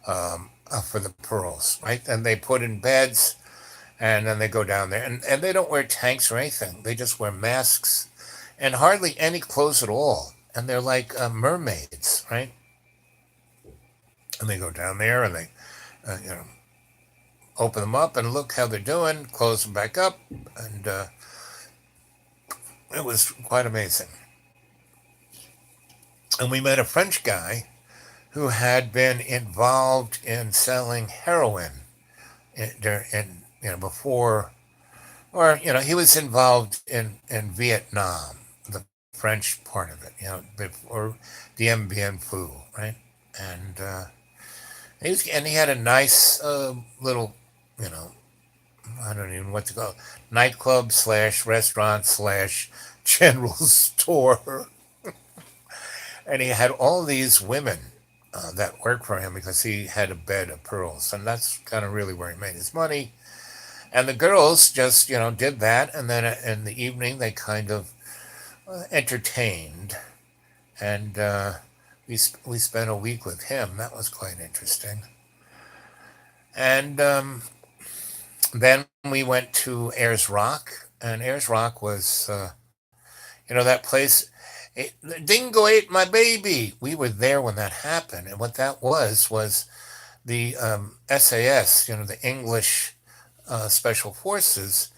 for the pearls, right? And they put in beds and then they go down there. And they don't wear tanks or anything, they just wear masks and hardly any clothes at all. And they're like mermaids, right? And they go down there and they, you know, open them up and look how they're doing, close them back up, and it was quite amazing. And we met a French guy who had been involved in selling heroin before, or he was involved in Vietnam, the French part of it, before Dien Bien Phu, right? And he had a nice little, you know, I don't even know what to call it, nightclub slash restaurant slash general store. And he had all these women that worked for him because he had a bed of pearls. And that's kind of really where he made his money. And the girls just, did that. And then in the evening, they kind of entertained. And we spent a week with him. That was quite interesting. And then we went to Ayers Rock. And Ayers Rock was, that place. The dingo ate my baby. We were there when that happened. And what that was the SAS, the English Special Forces,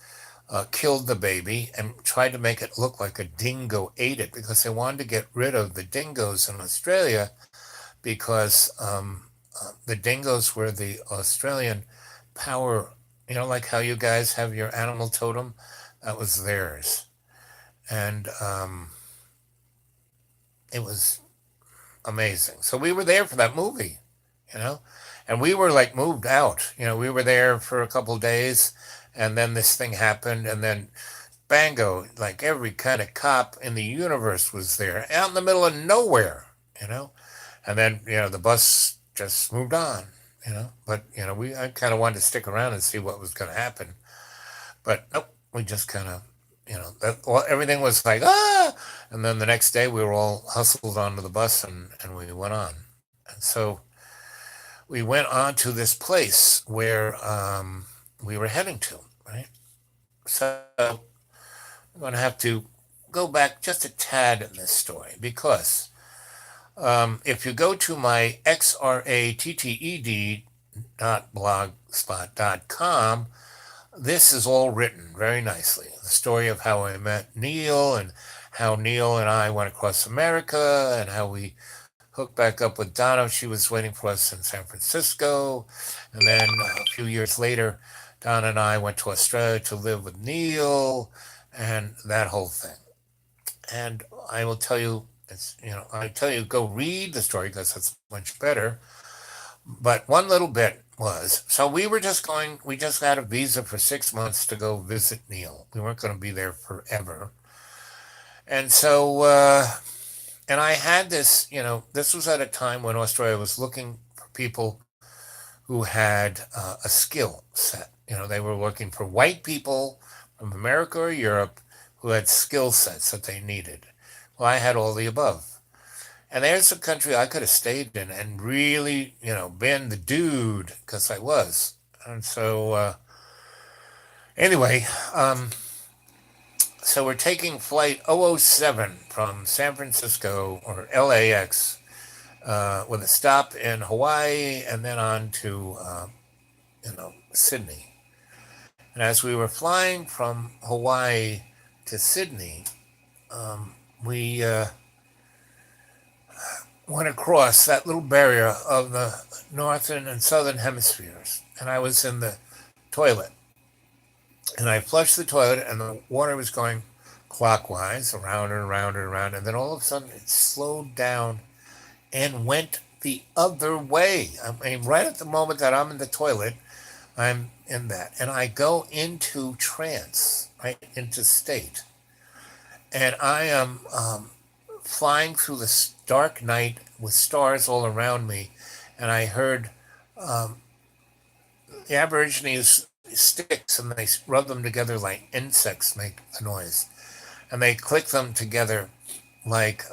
killed the baby and tried to make it look like a dingo ate it because they wanted to get rid of the dingoes in Australia because the dingoes were the Australian power, like how you guys have your animal totem, that was theirs. And it was amazing. So we were there for that movie, you know, and we were like moved out. We were there for a couple of days, and then this thing happened, and then bango, like every kind of cop in the universe was there, out in the middle of nowhere, you know, and then the bus just moved on, but I kind of wanted to stick around and see what was going to happen, but nope, we just kind of everything was like and then the next day we were all hustled onto the bus and we went on. And so we went on to this place where we were heading to, right? So I'm going to have to go back just a tad in this story because if you go to my xratted.blogspot.com, this is all written very nicely. The story of how I met Neil and how Neil and I went across America and how we hooked back up with Donna. She was waiting for us in San Francisco. And then a few years later, Donna and I went to Australia to live with Neil and that whole thing. And I will tell you, go read the story because it's much better. But one little bit was, so we just got a visa for 6 months to go visit Neil. We weren't going to be there forever. And so, and I had this, this was at a time when Australia was looking for people who had a skill set. They were looking for white people from America or Europe who had skill sets that they needed. Well, I had all the above. And there's a country I could have stayed in and really, been the dude, because I was. And so, anyway, so we're taking flight 007 from San Francisco or LAX with a stop in Hawaii and then on to, Sydney. And as we were flying from Hawaii to Sydney, we went across that little barrier of the northern and southern hemispheres, and I was in the toilet. And I flushed the toilet, and the water was going clockwise, around and around and around, and then all of a sudden it slowed down and went the other way. I mean, right at the moment that I'm in the toilet, I'm in that. And I go into trance, right into state. And I am flying through the dark night with stars all around me. And I heard the Aborigines sticks and they rub them together like insects make a noise. And they click them together like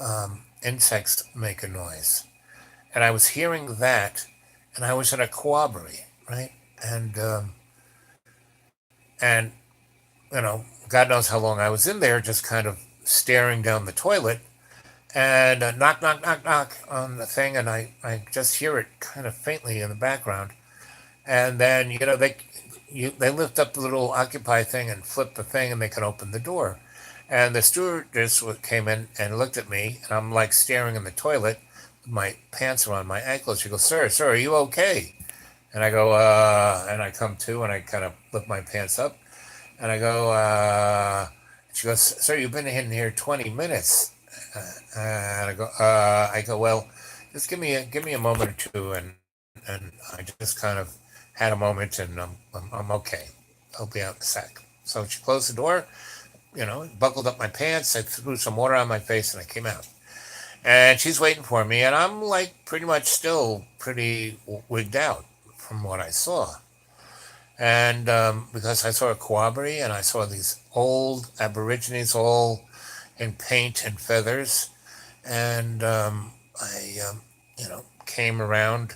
insects make a noise. And I was hearing that, and I was in a corroboree, right? And God knows how long I was in there, just kind of staring down the toilet, and knock, knock, knock, knock on the thing, and I just hear it kind of faintly in the background, and then they lift up the little occupy thing and flip the thing, and they can open the door, and the stewardess came in and looked at me, and I'm like staring in the toilet, my pants around my ankles. She goes, sir, are you okay? And I go, and I come to, and I kind of lift my pants up, and I go, she goes, sir, you've been in here 20 minutes. And I go, well, just give me a moment or two, and I just kind of had a moment, and I'm okay. I'll be out in a sec. So she closed the door, buckled up my pants. I threw some water on my face, and I came out. And she's waiting for me, and I'm like pretty much still pretty wigged out from what I saw. And because I saw a corroboree and I saw these old Aborigines all in paint and feathers, and I came around,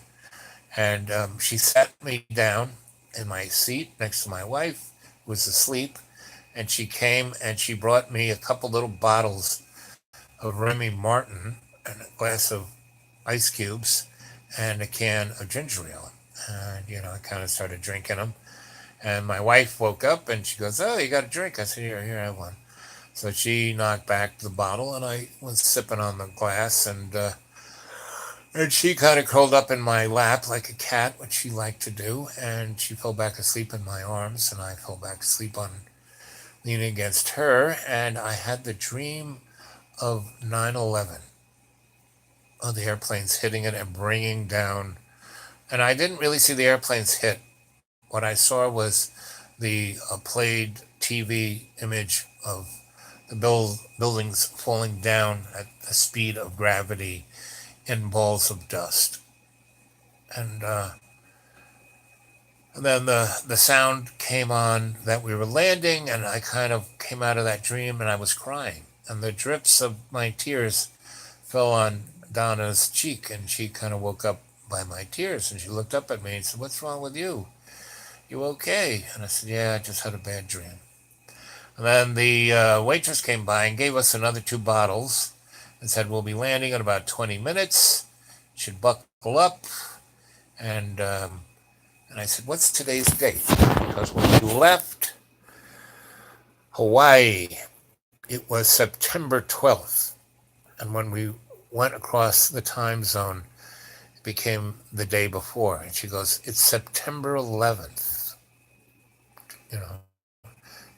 and she sat me down in my seat next to my wife, who was asleep, and she came and she brought me a couple little bottles of Remy Martin and a glass of ice cubes and a can of ginger ale. And, I kind of started drinking them. And my wife woke up and she goes, oh, you got a drink? I said, here, I have one. So she knocked back the bottle and I was sipping on the glass, and she kind of curled up in my lap like a cat, which she liked to do. And she fell back asleep in my arms, and I fell back asleep on leaning against her. And I had the dream of 9/11, of the airplanes hitting it and bringing down. And I didn't really see the airplanes hit. What I saw was the played TV image of the buildings falling down at the speed of gravity in balls of dust. And, uh, and then the sound came on that we were landing, and I kind of came out of that dream and I was crying. And the drips of my tears fell on Donna's cheek, and she kind of woke up by my tears, and she looked up at me and said, what's wrong with you? You okay? And I said, yeah, I just had a bad dream. And then the waitress came by and gave us another two bottles and said, we'll be landing in about 20 minutes. You should buckle up. And I said, what's today's date? Because when we left Hawaii, it was September 12th. And when we went across the time zone, it became the day before. And she goes, it's September 11th,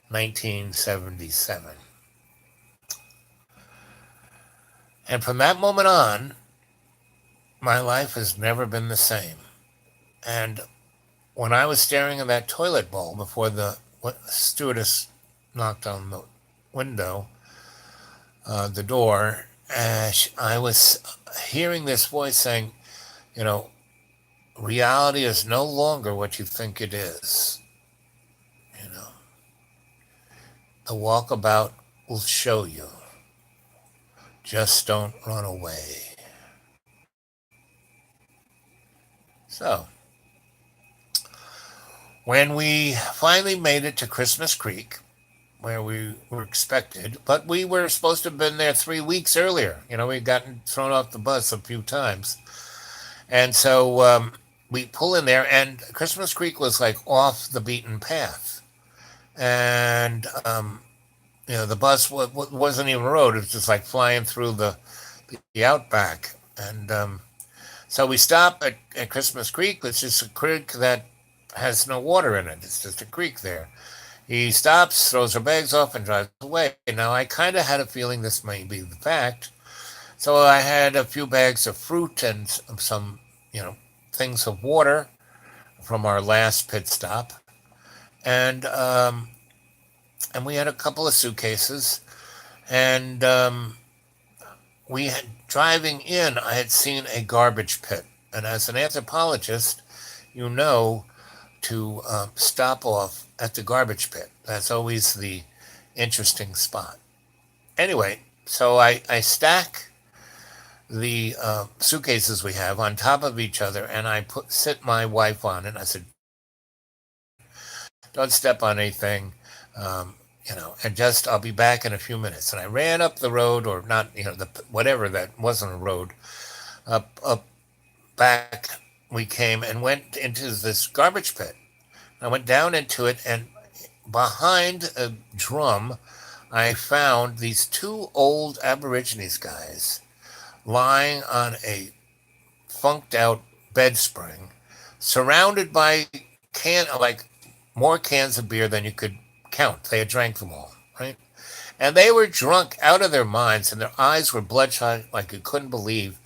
1977. And from that moment on, my life has never been the same. And when I was staring in that toilet bowl before the stewardess knocked on the window, the door, I was hearing this voice saying, you know, reality is no longer what you think it is. You know, the walkabout will show you. Just don't run away. So, when we finally made it to Christmas Creek, where we were expected, but we were supposed to have been there 3 weeks earlier. We'd gotten thrown off the bus a few times. And so we pull in there, and Christmas Creek was like off the beaten path. And, the bus wasn't even a road. It was just like flying through the outback. And so we stop at Christmas Creek, which is a creek that has no water in it. It's just a creek there. He stops, throws our bags off, and drives away. Now, I kind of had a feeling this may be the fact. So I had a few bags of fruit and some, you know, things of water from our last pit stop. And, um, and we had a couple of suitcases. And we had, driving in, I had seen a garbage pit. And as an anthropologist, you know to stop off at the garbage pit. That's always the interesting spot. Anyway, so I stack the suitcases we have on top of each other, and I sit my wife on it. And I said, "Don't step on anything, and just I'll be back in a few minutes." And I ran up the road, or not, the whatever that wasn't a road, up back. We came and went into this garbage pit. I went down into it, and behind a drum, I found these two old Aborigines guys lying on a funked out bed spring, surrounded by like more cans of beer than you could count. They had drank them all, right? And they were drunk out of their minds, and their eyes were bloodshot like you couldn't believe.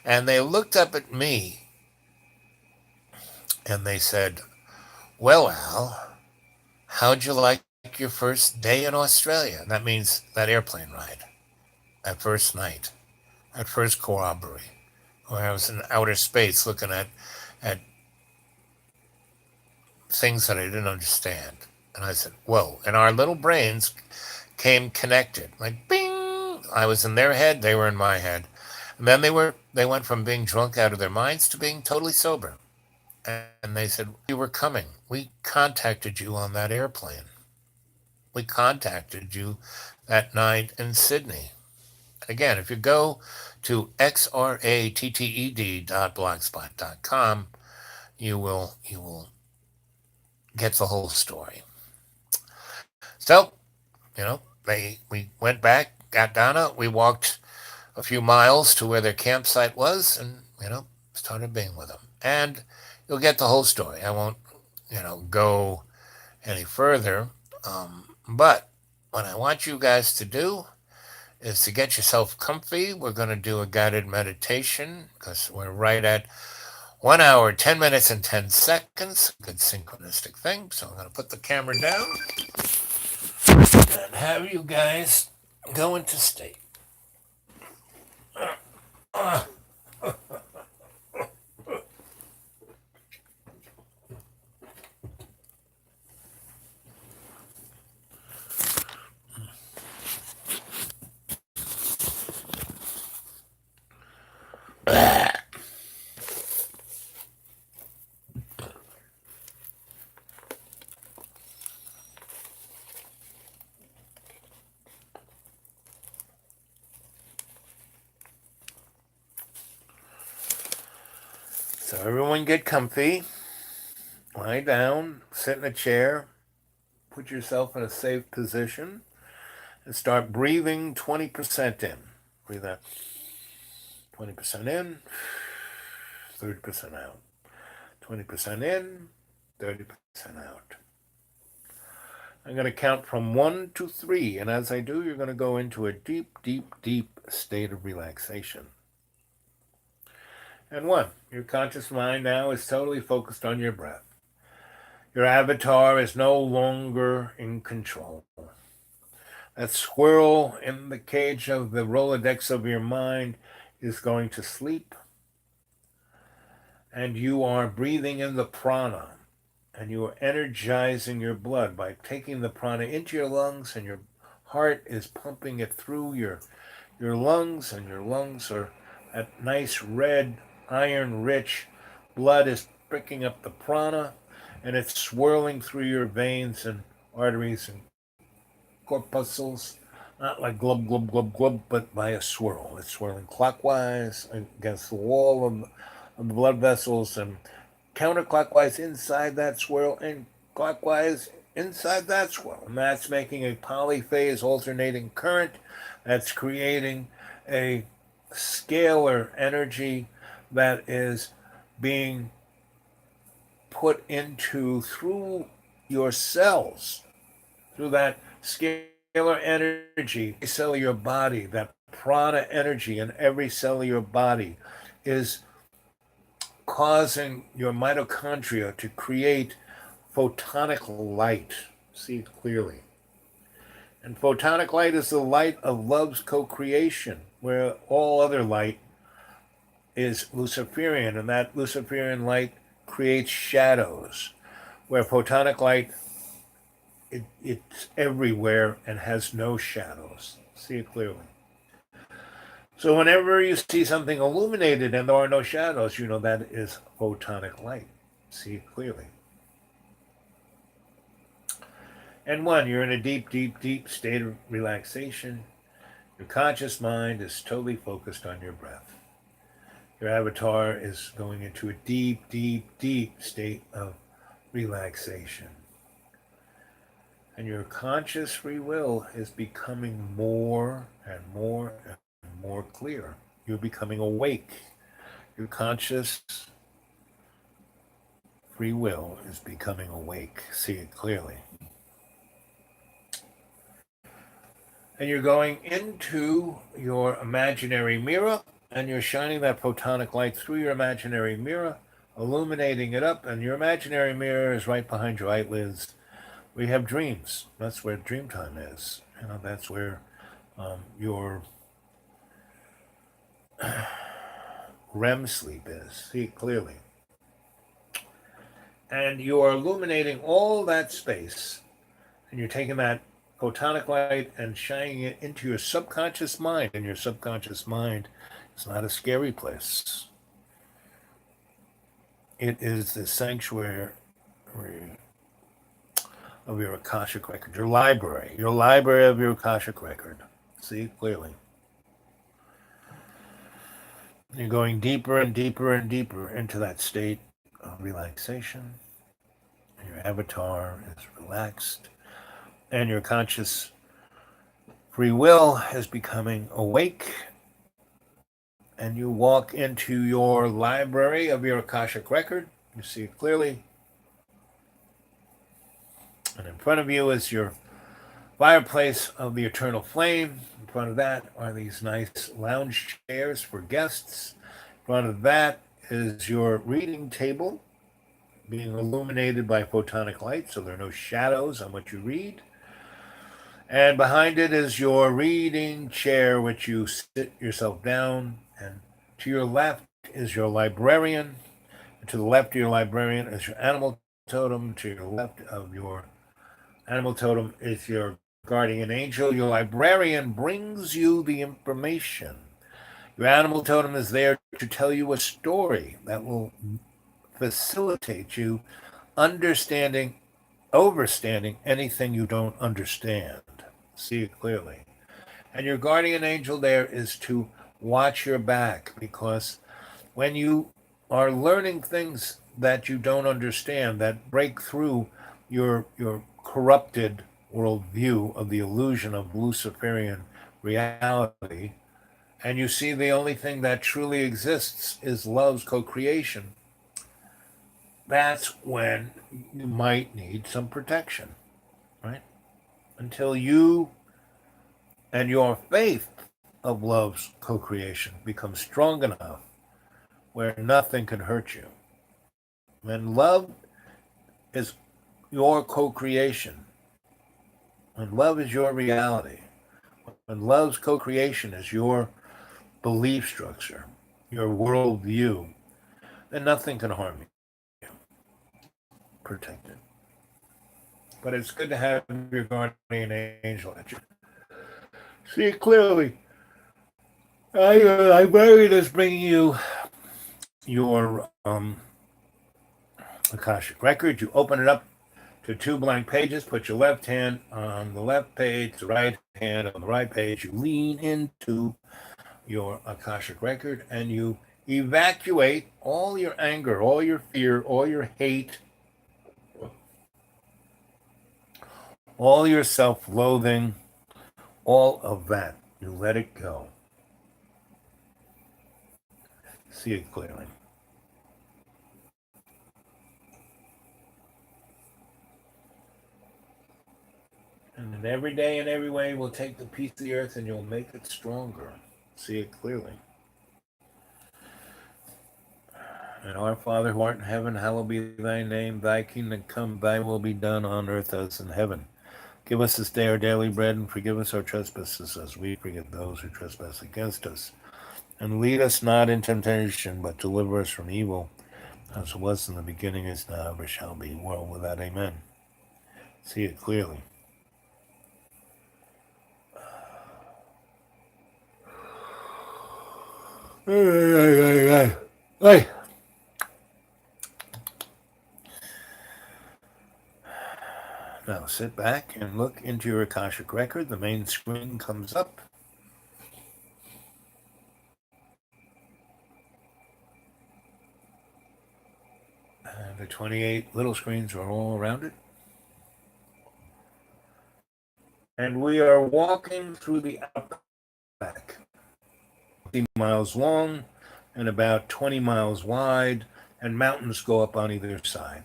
And they looked up at me and they said, "Well, Al, how'd you like your first day in Australia?" And that means that airplane ride, that first night, that first corroboree, where I was in outer space looking at things that I didn't understand. And I said, "Whoa." And our little brains came connected. Like bing. I was in their head, they were in my head. And then they went from being drunk out of their minds to being totally sober. And they said, "You were coming. We contacted you on that airplane. We contacted you that night in Sydney." Again, if you go to xratted.blogspot.com, you will get the whole story. So, we went back, got Donna, we walked a few miles to where their campsite was, and started being with them. And you'll get the whole story. I won't, go any further. But what I want you guys to do is to get yourself comfy. We're going to do a guided meditation because we're right at 1 hour, 10 minutes, and 10 seconds. Good synchronistic thing. So I'm going to put the camera down and have you guys go into state. So everyone get comfy, lie down, sit in a chair, put yourself in a safe position, and start breathing 20% in. Breathe out 20% in, 30% out. 20% in, 30% out. I'm going to count from 1 to 3, and as I do, you're going to go into a deep, deep, deep state of relaxation. And 1, your conscious mind now is totally focused on your breath. Your avatar is no longer in control. That squirrel in the cage of the Rolodex of your mind is going to sleep, and you are breathing in the prana, and you are energizing your blood by taking the prana into your lungs, and your heart is pumping it through your lungs, and your lungs are that nice red, iron-rich blood is picking up the prana, and it's swirling through your veins and arteries and corpuscles, not like glub, glub, glub, glub, but by a swirl. It's swirling clockwise against the wall of the blood vessels and counterclockwise inside that swirl and clockwise inside that swirl. And that's making a polyphase alternating current that's creating a scalar energy that is being put into through your cells, through that scalar energy, every cell of your body, that prana energy in every cell of your body is causing your mitochondria to create photonic light. See it clearly. And photonic light is the light of love's co creation, where all other light is Luciferian, and that Luciferian light creates shadows, where photonic light, it's everywhere and has no shadows. See it clearly. So whenever you see something illuminated and there are no shadows, you know that is photonic light. See it clearly. And one, you're in a deep, deep, deep state of relaxation. Your conscious mind is totally focused on your breath. Your avatar is going into a deep, deep, deep state of relaxation. And your conscious free will is becoming more and more and more clear. You're becoming awake. Your conscious free will is becoming awake. See it clearly. And you're going into your imaginary mirror, and you're shining that photonic light through your imaginary mirror, illuminating it up, and your imaginary mirror is right behind your eyelids. We have dreams. That's where dream time is. You know, that's where your REM sleep is. See it clearly. And you are illuminating all that space, and you're taking that photonic light and shining it into your subconscious mind. And your subconscious mind is not a scary place. It is the sanctuary of your Akashic record, your library of your Akashic record. See it clearly. You're going deeper and deeper and deeper into that state of relaxation. Your avatar is relaxed, and your conscious free will is becoming awake, and you walk into your library of your Akashic record. You see it clearly. And in front of you is your fireplace of the eternal flame. In front of that are these nice lounge chairs for guests. In front of that is your reading table being illuminated by photonic light, so there are no shadows on what you read. And behind it is your reading chair, which you sit yourself down. And to your left is your librarian. And to the left of your librarian is your animal totem. To your left of your animal totem is your guardian angel. Your librarian brings you the information. Your animal totem is there to tell you a story that will facilitate you overstanding anything you don't understand. See it clearly. And your guardian angel there is to watch your back, because when you are learning things that you don't understand, that break through your corrupted worldview of the illusion of Luciferian reality, and you see the only thing that truly exists is love's co-creation, that's when you might need some protection, right? Until you and your faith of love's co-creation becomes strong enough where nothing can hurt you. When love is your co-creation, when love is your reality, when love's co-creation is your belief structure, your worldview, then nothing can harm you. Protected. But it's good to have your guardian angel at you. See clearly. Librarian is bringing you your Akashic record. You open it up to two blank pages. Put your left hand on the left page, the right hand on the right page. You lean into your Akashic record and you evacuate all your anger, all your fear, all your hate, all your self-loathing, all of that. You let it go. See it clearly. And then every day and every way will take the piece of the earth and you'll make it stronger. See it clearly. And our Father who art in heaven, hallowed be thy name. Thy kingdom come, thy will be done on earth as in heaven. Give us this day our daily bread, and forgive us our trespasses as we forgive those who trespass against us. And lead us not in temptation, but deliver us from evil. As it was in the beginning, is now, ever shall be, world without amen. See it clearly. Hey. Now sit back and look into your Akashic record. The main screen comes up. And the 28 little screens are all around it. And we are walking through the outback. 50 miles long and about 20 miles wide, and mountains go up on either side.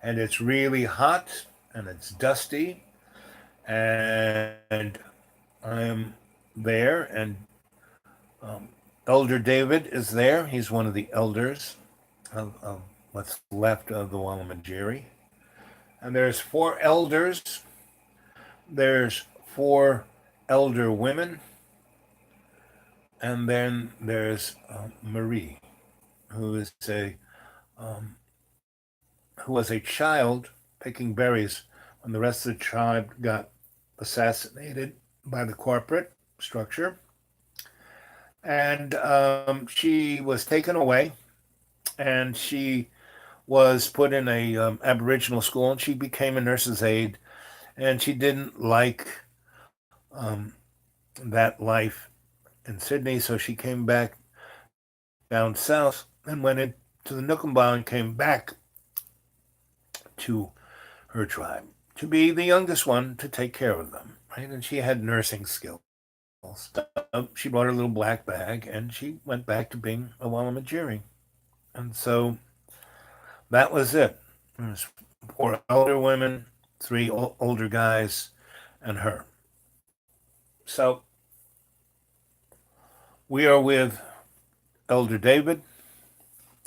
And it's really hot and it's dusty, and I am there, and Elder David is there. He's one of the elders of what's left of the Wallamajiri. And there's 4 elders. There's 4 elder women. And then there's Marie, who is who was a child picking berries when the rest of the tribe got assassinated by the corporate structure. And she was taken away, and she was put in a Aboriginal school, and she became a nurse's aide, and she didn't like um, that life in Sydney, so she came back down south and went into the Nukumba and came back to her tribe to be the youngest one to take care of them, right? And she had nursing skills. She brought her little black bag and she went back to being a Wallamajiri. And so that was it. There was 4 elder women, 3 older guys, and her. So we are with Elder David,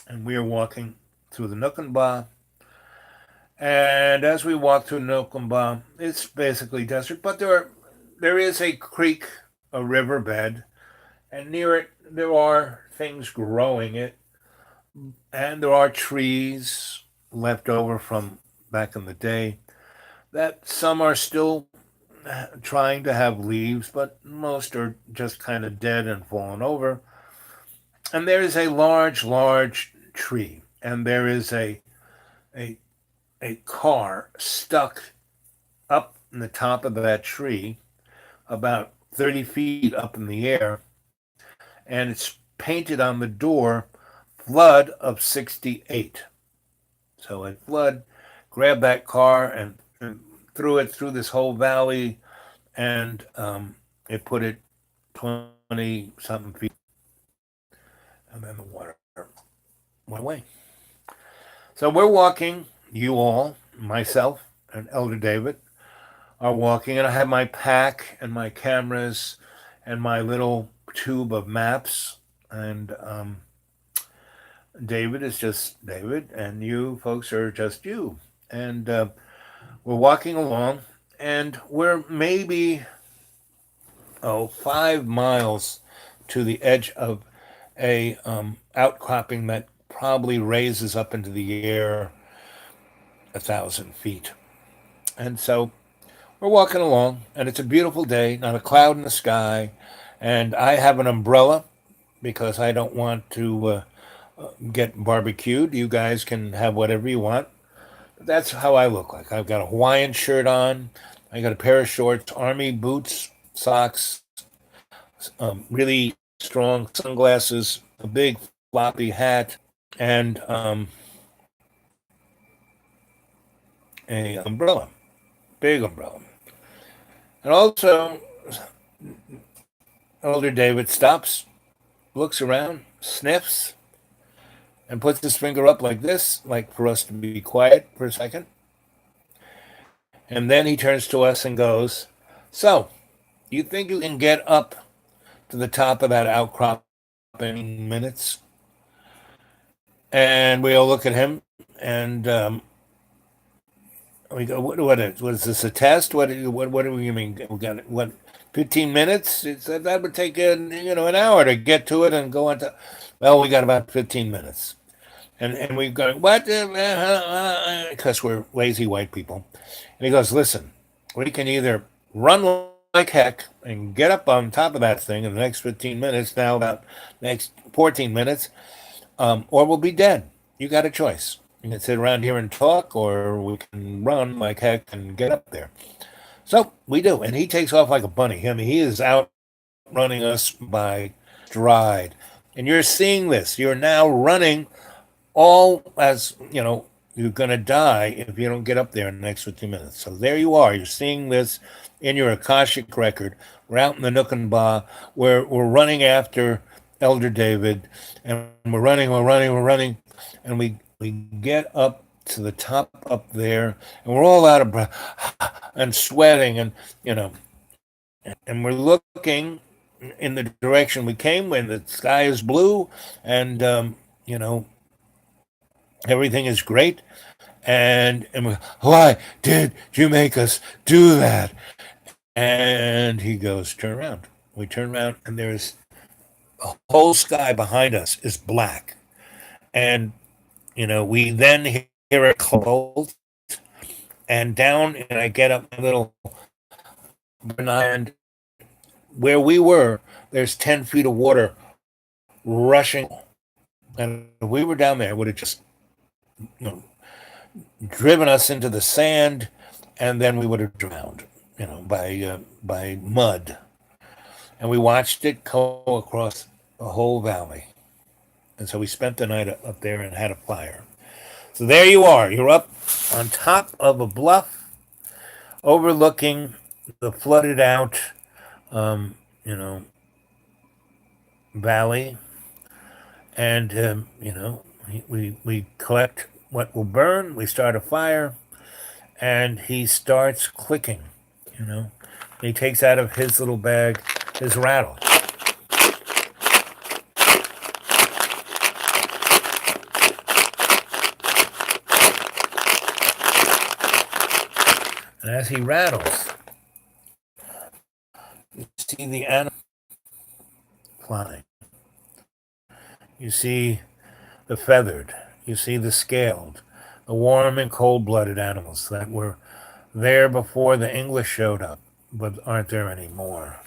and we are walking through the Nukumba. And as we walk through Nukumba, it's basically desert, but there is a creek, a riverbed, and near it there are things growing it, and there are trees left over from back in the day that some are still trying to have leaves, but most are just kind of dead and fallen over. And there is a large tree, and there is a a car stuck up in the top of that tree, about 30 feet up in the air, and it's painted on the door, Flood of 68. So a flood grabbed that car and threw it through this whole valley, and it put it 20 something feet, and then the water went away. So we're walking, you all, myself, and Elder David are walking, and I have my pack and my cameras and my little tube of maps, and David is just David, and you folks are just you. And we're walking along, and we're maybe 5 miles to the edge of a outcropping that probably raises up into the air 1,000 feet. And so we're walking along, and it's a beautiful day, not a cloud in the sky, and I have an umbrella because I don't want to get barbecued. You guys can have whatever you want. That's how I look like. I've got a Hawaiian shirt on. I got a pair of shorts, army boots, socks, really strong sunglasses, a big floppy hat, and a umbrella, big umbrella. And also, Elder David stops, looks around, sniffs, and puts his finger up like this, like for us to be quiet for a second. And then he turns to us and goes, "So, you think you can get up to the top of that outcrop in minutes?" And we all look at him and we go, what is this, a test? What do we mean? We got, what, 15 minutes? That would take, an hour to get to it and go on to, well, we got about 15 minutes. And we've got, what? Because we're lazy white people. And he goes, listen, we can either run like heck and get up on top of that thing in the next 15 minutes, now about next 14 minutes, or we'll be dead. You got a choice. You can sit around here and talk, or we can run like heck and get up there. So we do. And he takes off like a bunny. I mean, he is outrunning us by stride. And you're seeing this. You're now running all as you're going to die if you don't get up there in the next 15 minutes. So there you are. You're seeing this in your Akashic record. We're out in the Nook and Ba. We're running after Elder David, and we're running, and we get up to the top up there, and we're all out of breath and sweating, and and we're looking in the direction we came when the sky is blue, and everything is great. And we, why did you make us do that? And he goes, turn around. We turn around, and there's the whole sky behind us is black. And, we then hear a cold, and down, and I get up my little, and where we were, there's 10 feet of water rushing. And if we were down there, it would have just, you know, driven us into the sand, and then we would have drowned, by mud. And we watched it go across the whole valley. And so we spent the night up there and had a fire. So there you are. You're up on top of a bluff overlooking the flooded out, um, you know, valley. And, we collect what will burn. We start a fire, and he starts clicking, you know. He takes out of his little bag his rattle. And as he rattles, you see the animal flying. You see the feathered. You see the scaled, the warm and cold-blooded animals that were there before the English showed up, but aren't there anymore.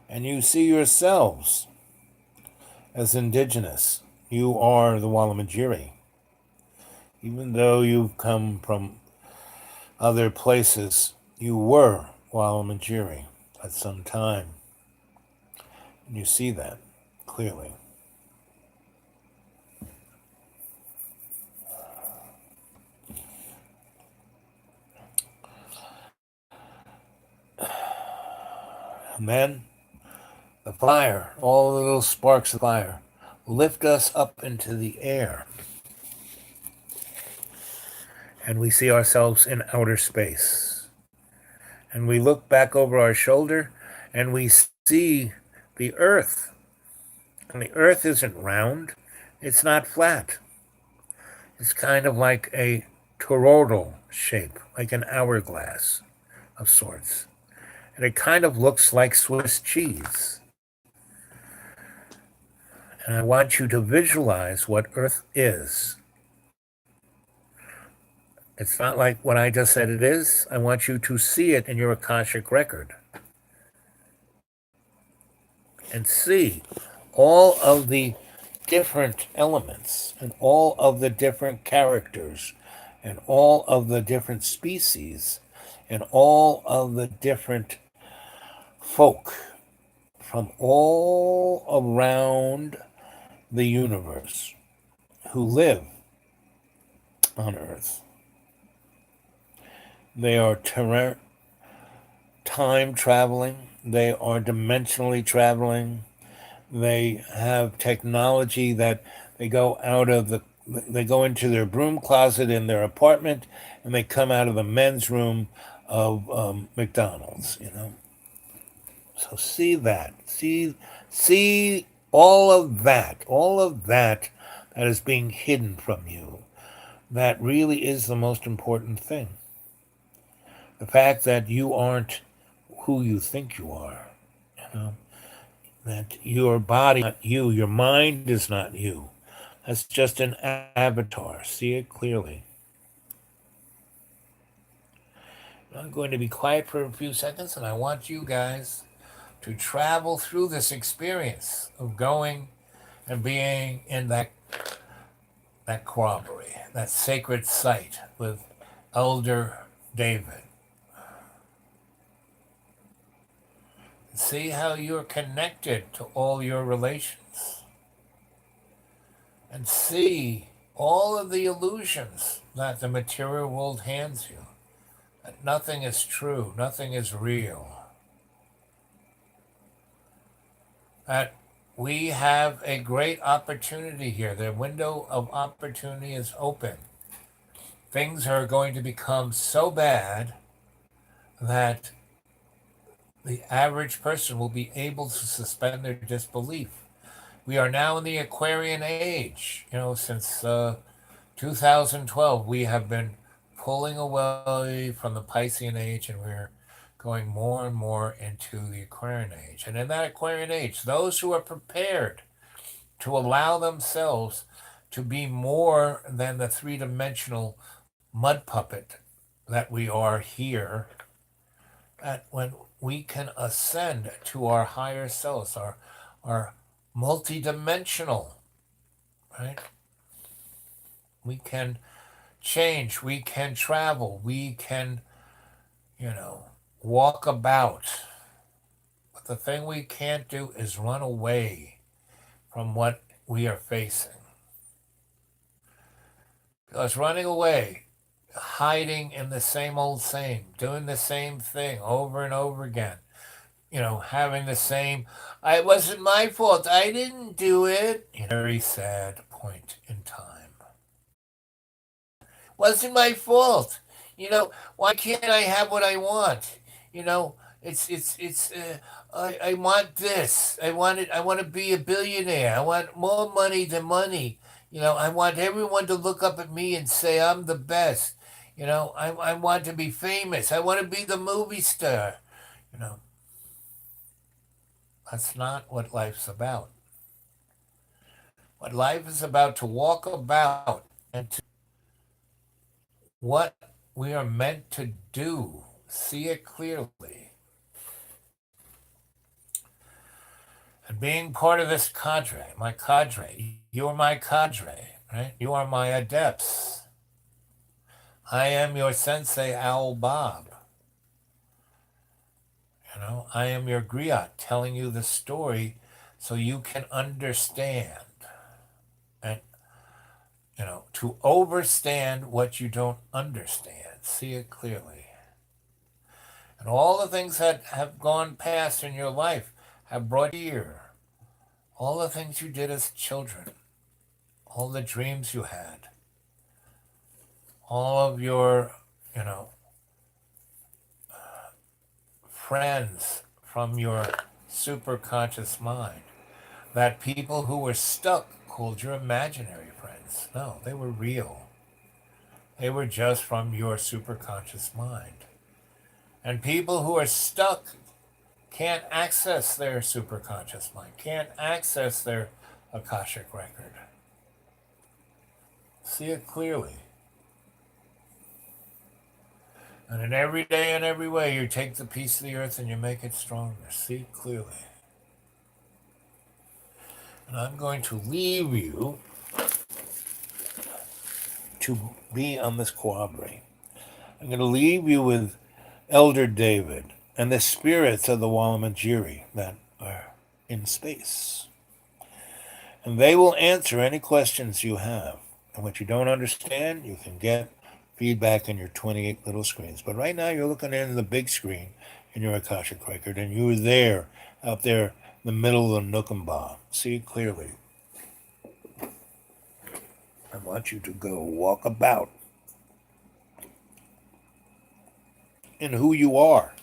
And you see yourselves as indigenous. You are the Walamajiri. Even though you've come from other places, you were Walamajiri at some time. And you see that clearly. And then the fire, all the little sparks of fire, lift us up into the air. And we see ourselves in outer space. And we look back over our shoulder, and we see the earth. And the earth isn't round, it's not flat. It's kind of like a toroidal shape, like an hourglass of sorts. And it kind of looks like Swiss cheese. And I want you to visualize what Earth is. It's not like what I just said it is. I want you to see it in your Akashic record. And see all of the different elements and all of the different characters and all of the different species and all of the different folk from all around the universe who live on Earth. They are time traveling, they are dimensionally traveling, they have technology that they go out of they go into their broom closet in their apartment and they come out of the men's room of McDonald's, you know. So see that. See all of that that is being hidden from you. That really is the most important thing. The fact that you aren't who you think you are. You know, that your body is not you, your mind is not you. That's just an avatar. See it clearly. I'm going to be quiet for a few seconds and I want you guys to travel through this experience of going and being in that corroboree, that sacred site with Elder David. See how you're connected to all your relations. And see all of the illusions that the material world hands you. That nothing is true, nothing is real. That we have a great opportunity here. The window of opportunity is open. Things are going to become so bad that the average person will be able to suspend their disbelief. We are now in the Aquarian age. You know, since 2012, we have been pulling away from the Piscean age and we're going more and more into the Aquarian age. And in that Aquarian age, those who are prepared to allow themselves to be more than the three-dimensional mud puppet that we are here, that when we can ascend to our higher selves, our multidimensional, right? We can change, we can travel, we can, you know, walk about. But the thing we can't do is run away from what we are facing. Because running away, hiding in the same old same, doing the same thing over and over again, you know, having the same, it wasn't my fault, I didn't do it. Very sad point in time. Wasn't my fault. You know, why can't I have what I want? You know, I want this. I want to be a billionaire. I want more money than money. You know, I want everyone to look up at me and say I'm the best. You know, I want to be famous. I want to be the movie star. You know, that's not what life's about. What life is about to walk about and to what we are meant to do. See it clearly. And being part of this cadre, my cadre, you're my cadre, right? You are my adepts. I am your sensei, Owl Bob. You know, I am your griot telling you the story so you can understand. And, you know, to overstand what you don't understand. See it clearly. And all the things that have gone past in your life have brought you here. All the things you did as children, all the dreams you had, all of your, you know, friends from your superconscious mind, that people who were stuck called your imaginary friends. No, they were real. They were just from your superconscious mind. And people who are stuck can't access their superconscious mind, can't access their Akashic record. See it clearly. And in every day and every way, you take the piece of the earth and you make it stronger. See it clearly. And I'm going to leave you to be on this corroboree. I'm going to leave you with Elder David and the spirits of the Walamajiri that are in space. And they will answer any questions you have. And what you don't understand, you can get feedback on your 28 little screens. But right now you're looking into the big screen in your Akashic record, and you were there, out there in the middle of the Nookenbaugh. See it clearly. I want you to go walk about in who you are.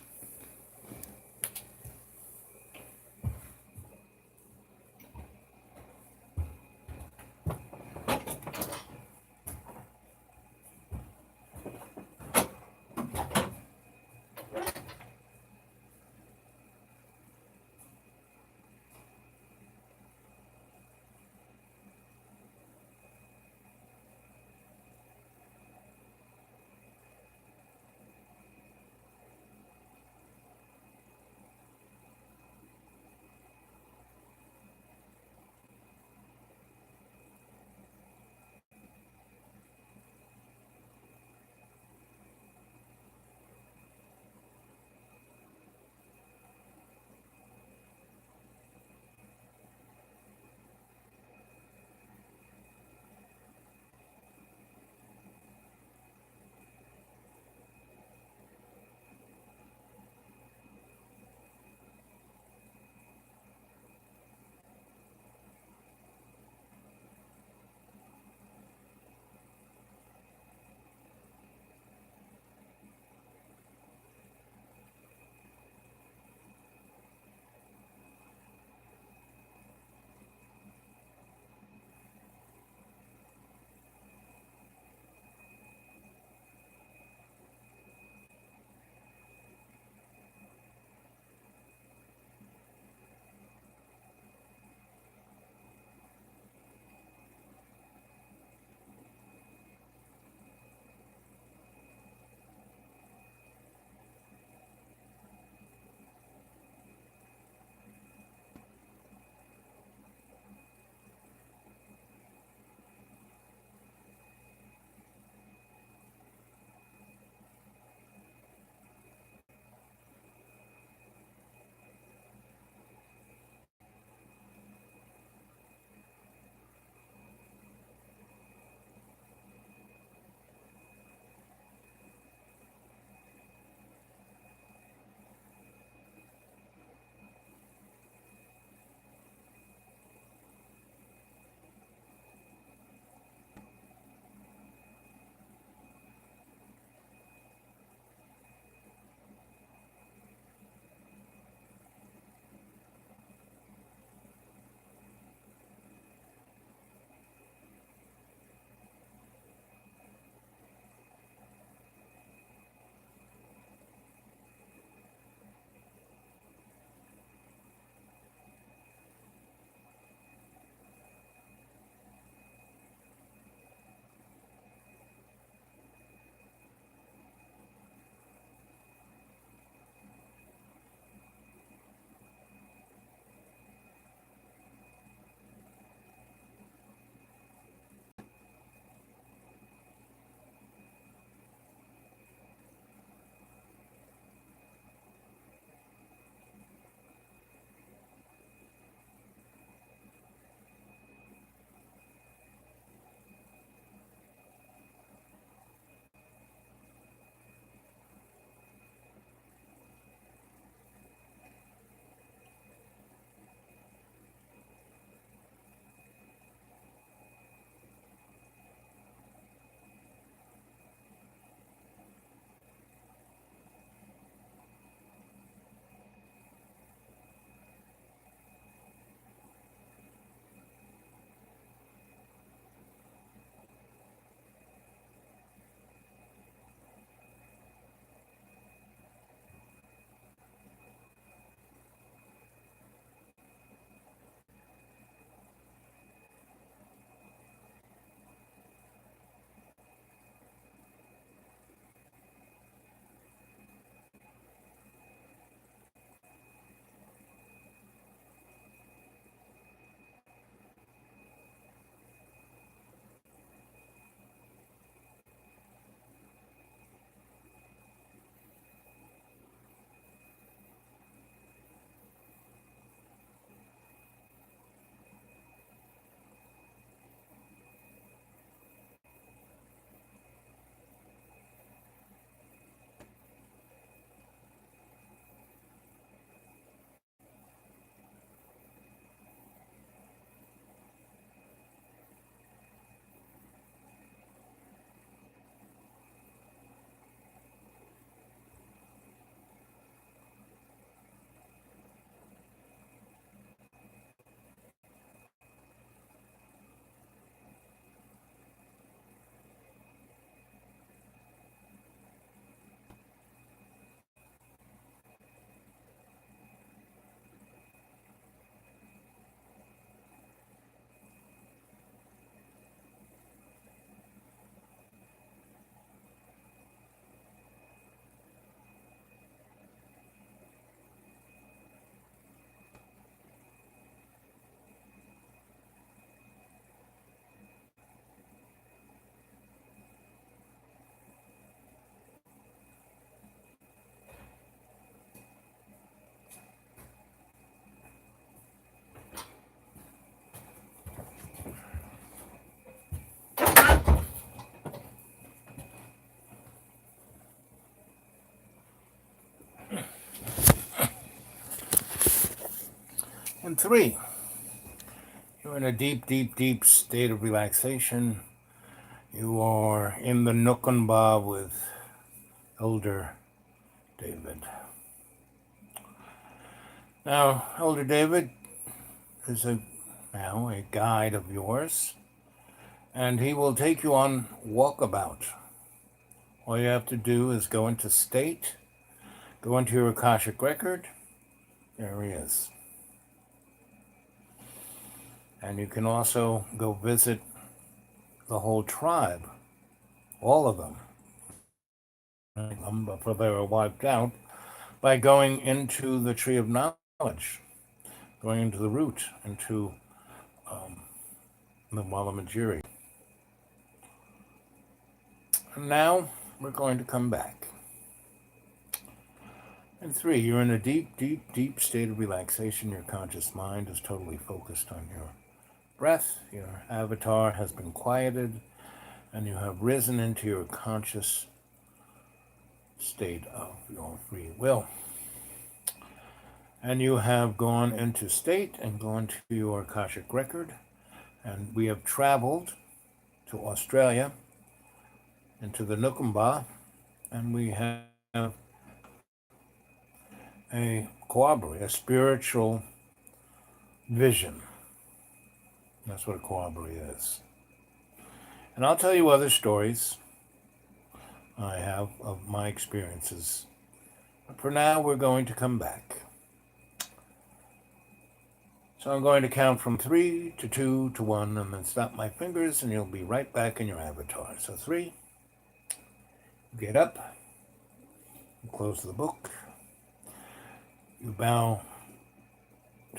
And three, you're in a deep, deep, deep state of relaxation. You are in the nook and bar with Elder David. Now, Elder David is now a guide of yours, and he will take you on Walkabout. All you have to do is go into state, go into your Akashic record. There he is. And you can also go visit the whole tribe, all of them, before they were wiped out, by going into the tree of knowledge, going into the root, into the Walamajiri. And now we're going to come back. And three, you're in a deep, deep, deep state of relaxation. Your conscious mind is totally focused on your breath. Your avatar has been quieted, and you have risen into your conscious state of your free will. And you have gone into state and gone to your Akashic record, and we have traveled to Australia, into the Nukumba, and we have a corroboree, a spiritual vision. That's what a corroboree is. And I'll tell you other stories I have of my experiences. But for now, we're going to come back. So I'm going to count from 3 to 2 to 1 and then stop my fingers and you'll be right back in your avatar. So 3, get up, you close the book, you bow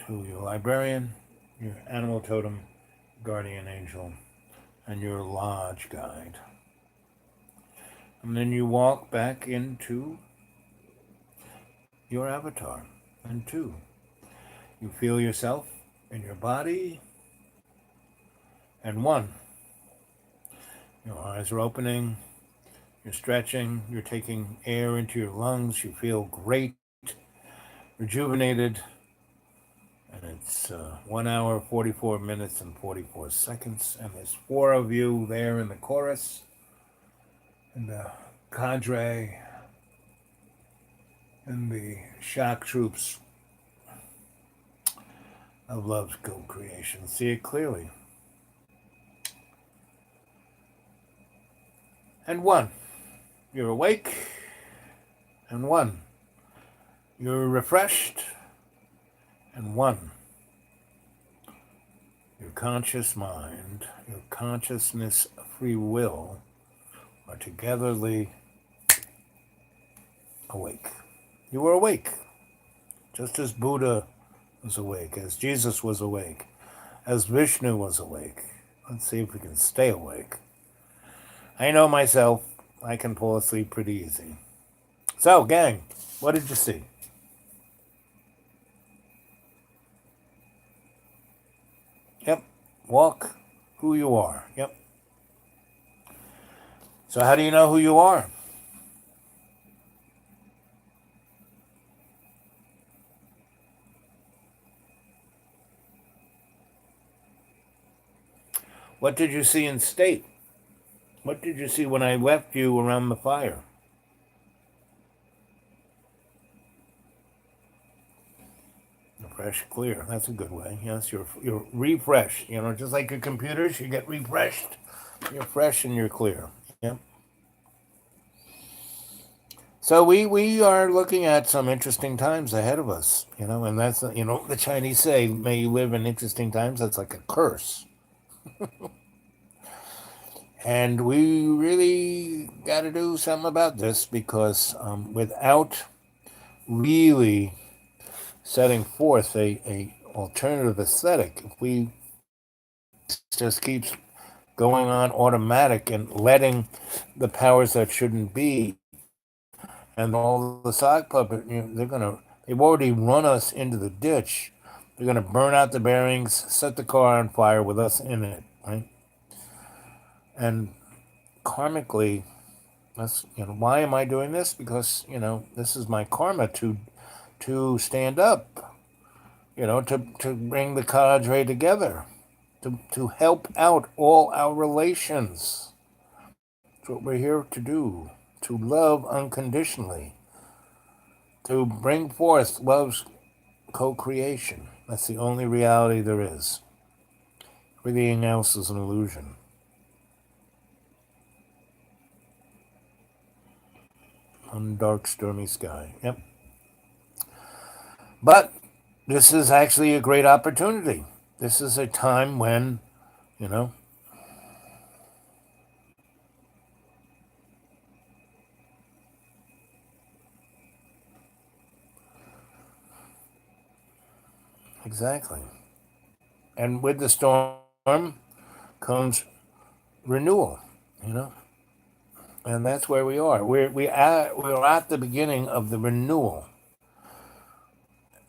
to your librarian, your animal totem, guardian angel, and your lodge guide. And then you walk back into your avatar. And 2, you feel yourself in your body. And 1, your eyes are opening, you're stretching, you're taking air into your lungs, you feel great, rejuvenated, and it's 1 hour, 44 minutes, and 44 seconds, and there's 4 of you there in the chorus, and the cadre, and the shock troops of love's co-creation. See it clearly. And 1, you're awake, and 1, you're refreshed, and 1, your conscious mind, your consciousness, free will are togetherly awake. You were awake, just as Buddha was awake, as Jesus was awake, as Vishnu was awake. Let's see if we can stay awake. I know myself, I can fall asleep pretty easy. So, gang, what did you see? Yep, walk who you are. Yep. So how do you know who you are? What did you see in state? What did you see when I left you around the fire? Fresh, clear. That's a good way. Yes, you're refreshed. You know, just like your computers, you get refreshed. You're fresh and you're clear. Yep. So we are looking at some interesting times ahead of us. You know, and that's the Chinese say, "May you live in interesting times." That's like a curse. And we really got to do something about this because without really setting forth a alternative aesthetic, if we just keeps going on automatic and letting the powers that shouldn't be and all the sock puppet, they've already run us into the ditch. They're gonna burn out the bearings, set the car on fire with us in it, right? And karmically, that's why am I doing this? Because this is my karma to stand up to bring the cadre together, to help out all our relations. That's what we're here to do, to love unconditionally, to bring forth love's co creation. That's the only reality there is. Everything else is an illusion. On dark, stormy sky. Yep. But this is actually a great opportunity. This is a time when, you know, exactly. And with the storm comes renewal, you know, and that's where we are. We're at the beginning of the renewal,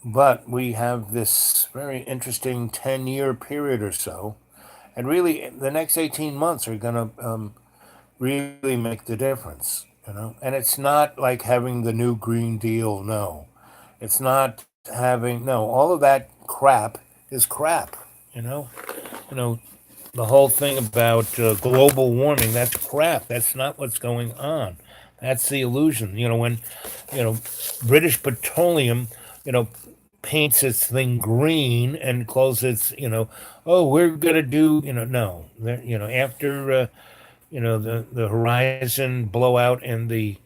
but we have this very interesting 10-year period or so, and really the next 18 months are going to really make the difference, you know. And it's not like having the new Green Deal. No, it's not having no. All of that crap is crap, you know. You know, the whole thing about global warming, that's crap. That's not what's going on. That's the illusion. When, you know, British Petroleum, you know, paints its thing green and calls its, oh, we're going to do, no. After, the horizon blowout in the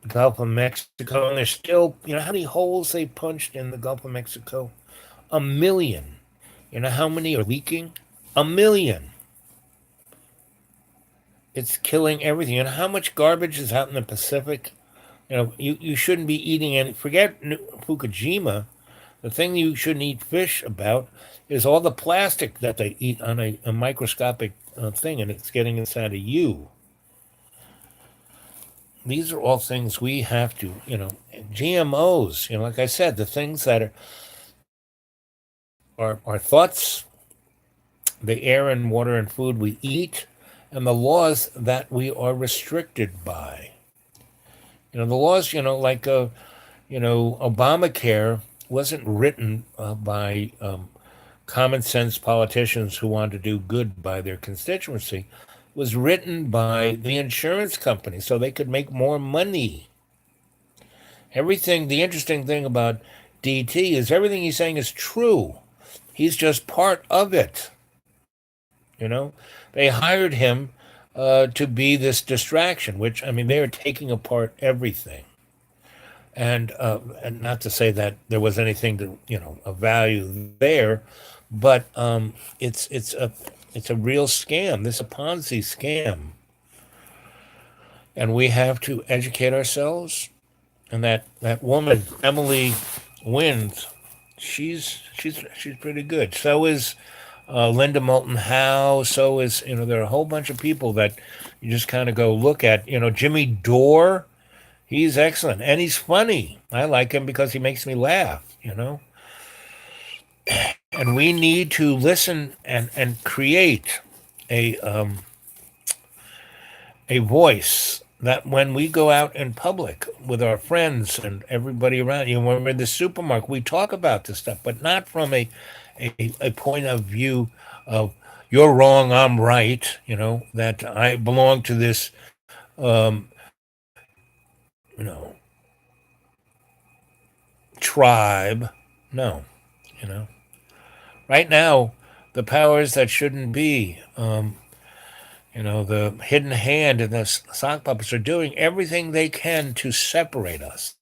Gulf of Mexico, and there's still, how many holes they punched in the Gulf of Mexico? A million. You know how many are leaking? A million. It's killing everything. And how much garbage is out in the Pacific? You shouldn't be eating any. Forget Fukushima. The thing you shouldn't eat fish about is all the plastic that they eat on a microscopic thing, and it's getting inside of you. These are all things we have to, GMOs, like I said, the things that are our thoughts, the air and water and food we eat, and the laws that we are restricted by. The laws, Obamacare wasn't written by common sense politicians who wanted to do good by their constituency. It was written by the insurance company so they could make more money. The interesting thing about DT is everything he's saying is true. He's just part of it. They hired him to be this distraction, which, I mean, they are taking apart everything. And not to say that there was anything to, of value there, but it's a real scam. This is a Ponzi scam. And we have to educate ourselves. And that woman, Emily Wins, she's pretty good. So is Linda Moulton Howe. So is, there are a whole bunch of people that you just kind of go look at. Jimmy Dore, he's excellent and he's funny. I like him because he makes me laugh. And we need to listen and create a voice that when we go out in public with our friends and everybody around you, when we're in the supermarket, we talk about this stuff, but not from a point of view of you're wrong, I'm right, that I belong to this, um, you know, tribe. No, you know. Right now, the powers that shouldn't be, the hidden hand and the sock puppets are doing everything they can to separate us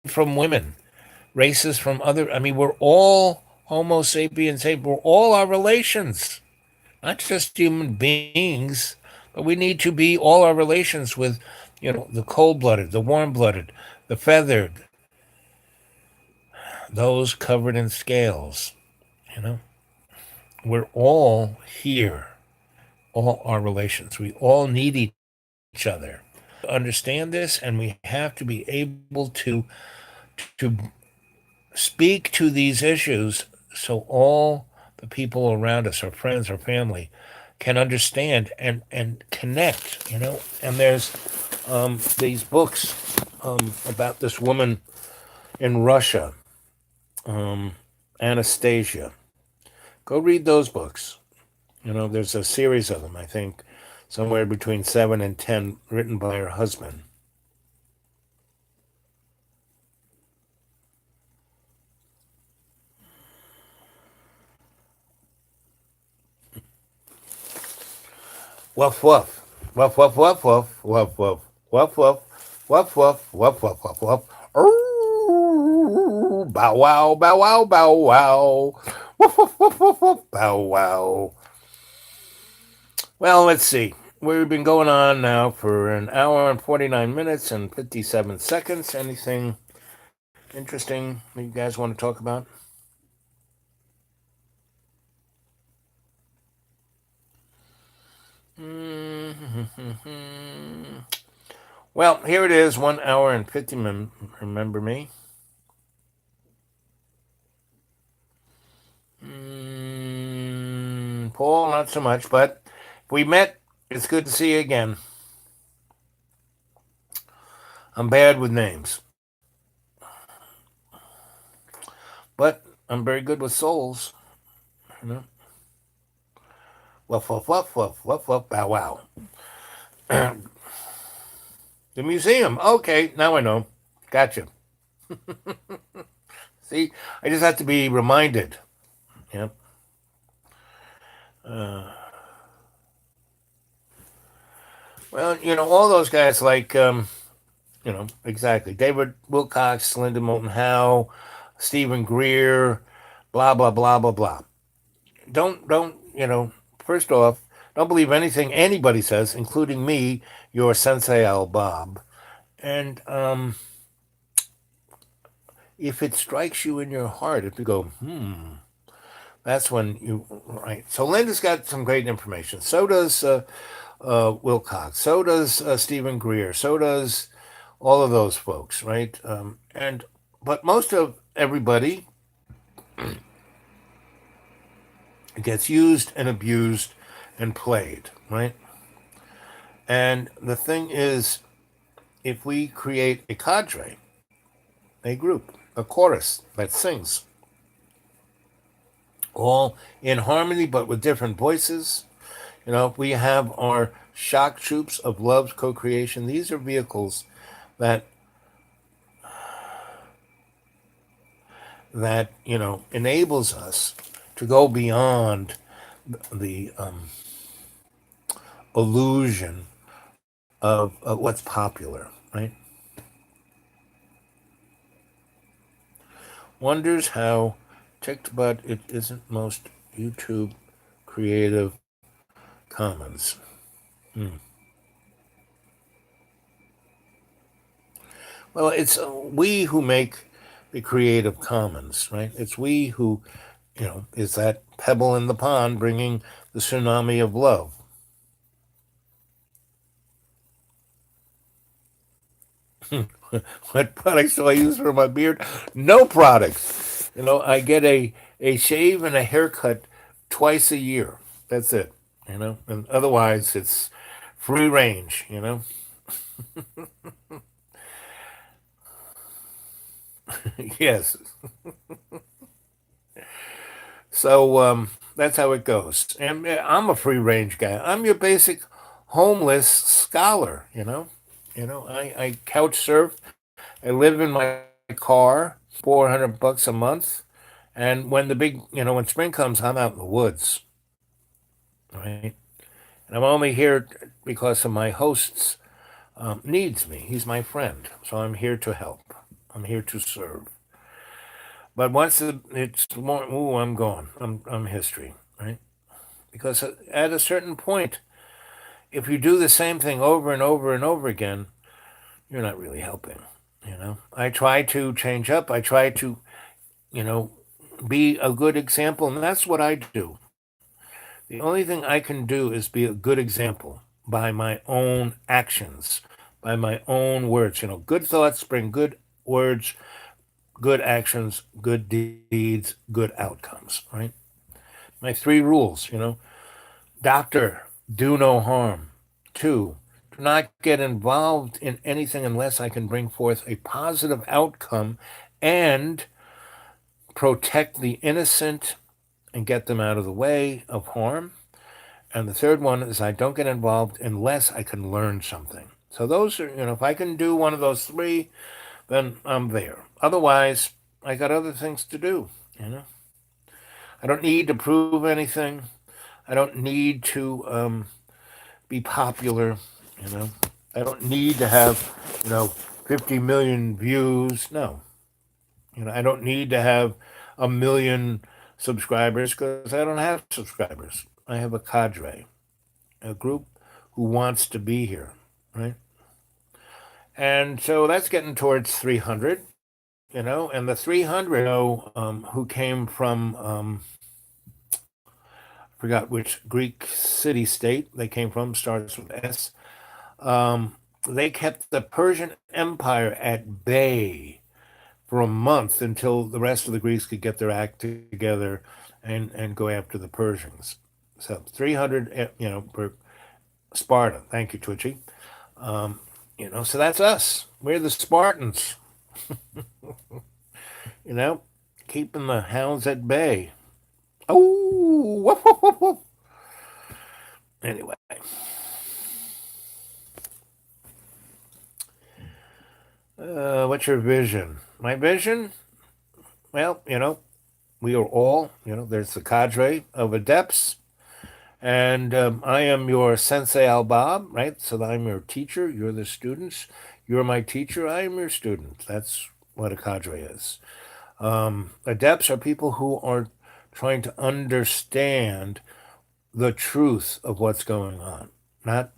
from women, races from other. I mean, we're all Homo sapiens. We're all our relations, not just human beings, but we need to be all our relations with, the cold-blooded, the warm-blooded, the feathered, those covered in scales. You know, we're all here, all our relations. We all need each other. Understand this, and we have to be able to speak to these issues so all the people around us, our friends, our family, can understand and connect. And there's these books about this woman in Russia um, Anastasia. Go read those books. There's a series of them, I think, somewhere between 7 and 10, written by her husband. Woof woof. Woof woof woof woof. Woof woof. Woof woof. Woof woof. Woof woof woof woof. Ooh, bow wow, bow wow, bow wow. Woof woof woof woof woof. Bow wow. Well, let's see. We've been going on now for an hour and 49 minutes and 57 seconds. Anything interesting you guys want to talk about? Well, here it is, 1 hour and 50 minutes. Remember me? Paul, not so much, but we met. It's good to see you again. I'm bad with names, but I'm very good with souls. You know, woof woof woof woof woof woof bow wow. The museum. Okay, now I know. Gotcha. See, I just have to be reminded. Yep. Uh, well, all those guys like exactly. David Wilcox, Linda Moulton Howe, Stephen Greer, blah blah blah blah blah. Don't first off, don't believe anything anybody says, including me, your Sensei Al Bob. And if it strikes you in your heart, if you go, that's when you right. So Linda's got some great information. So does Wilcox. So does Stephen Greer. So does all of those folks, right? And but most of everybody gets used and abused and played, right? And the thing is, if we create a cadre, a group, a chorus that sings, all in harmony but with different voices, we have our shock troops of love's co-creation. These are vehicles that enables us to go beyond the illusion of what's popular, right? Wonders how ticked, but it isn't most YouTube Creative Commons. Hmm. Well, it's we who make the Creative Commons, right? It's we who, is that pebble in the pond bringing the tsunami of love. What products do I use for my beard? No products. I get a shave and a haircut twice a year. That's it. And otherwise it's free range. Yes. So that's how it goes. And I'm a free range guy. I'm your basic homeless scholar. I couch surf. I live in my car, 400 bucks a month. And when spring comes, I'm out in the woods, right? And I'm only here because of my host's needs me. He's my friend, so I'm here to help. I'm here to serve. But once it's more, ooh, I'm gone. I'm history, right? Because at a certain point, if you do the same thing over and over and over again, you're not really helping. I try to change up. I try to, you know, be a good example, and that's what I do. The only thing I can do is be a good example by my own actions, by my own words. Good thoughts bring good words, good actions, good deeds, good outcomes, right? My three rules, doctor, do no harm. Two, do not get involved in anything unless I can bring forth a positive outcome and protect the innocent and get them out of the way of harm. And the third one is I don't get involved unless I can learn something. So those are, if I can do one of those three, then I'm there. Otherwise, I got other things to do, you know. I don't need to prove anything. I don't need to be popular, you know. I don't need to have, 50 million views. No. I don't need to have a million subscribers because I don't have subscribers. I have a cadre, a group who wants to be here, right? And so that's getting towards 300, and the 300, who came from, I forgot which Greek city state they came from, starts with S. Um, they kept the Persian Empire at bay for a month until the rest of the Greeks could get their act together and go after the Persians. So 300, per Sparta. Thank you, Twitchy. So that's us. We're the Spartans, you know, keeping the hounds at bay. Oh, woof, woof, woof, woof. Anyway, what's your vision? My vision? Well, we are all, there's the cadre of adepts, and I am your sensei Al-Bob, right? So I'm your teacher, you're the students. You're my teacher, I am your student. That's what a cadre is. Adepts are people who are trying to understand the truth of what's going on, not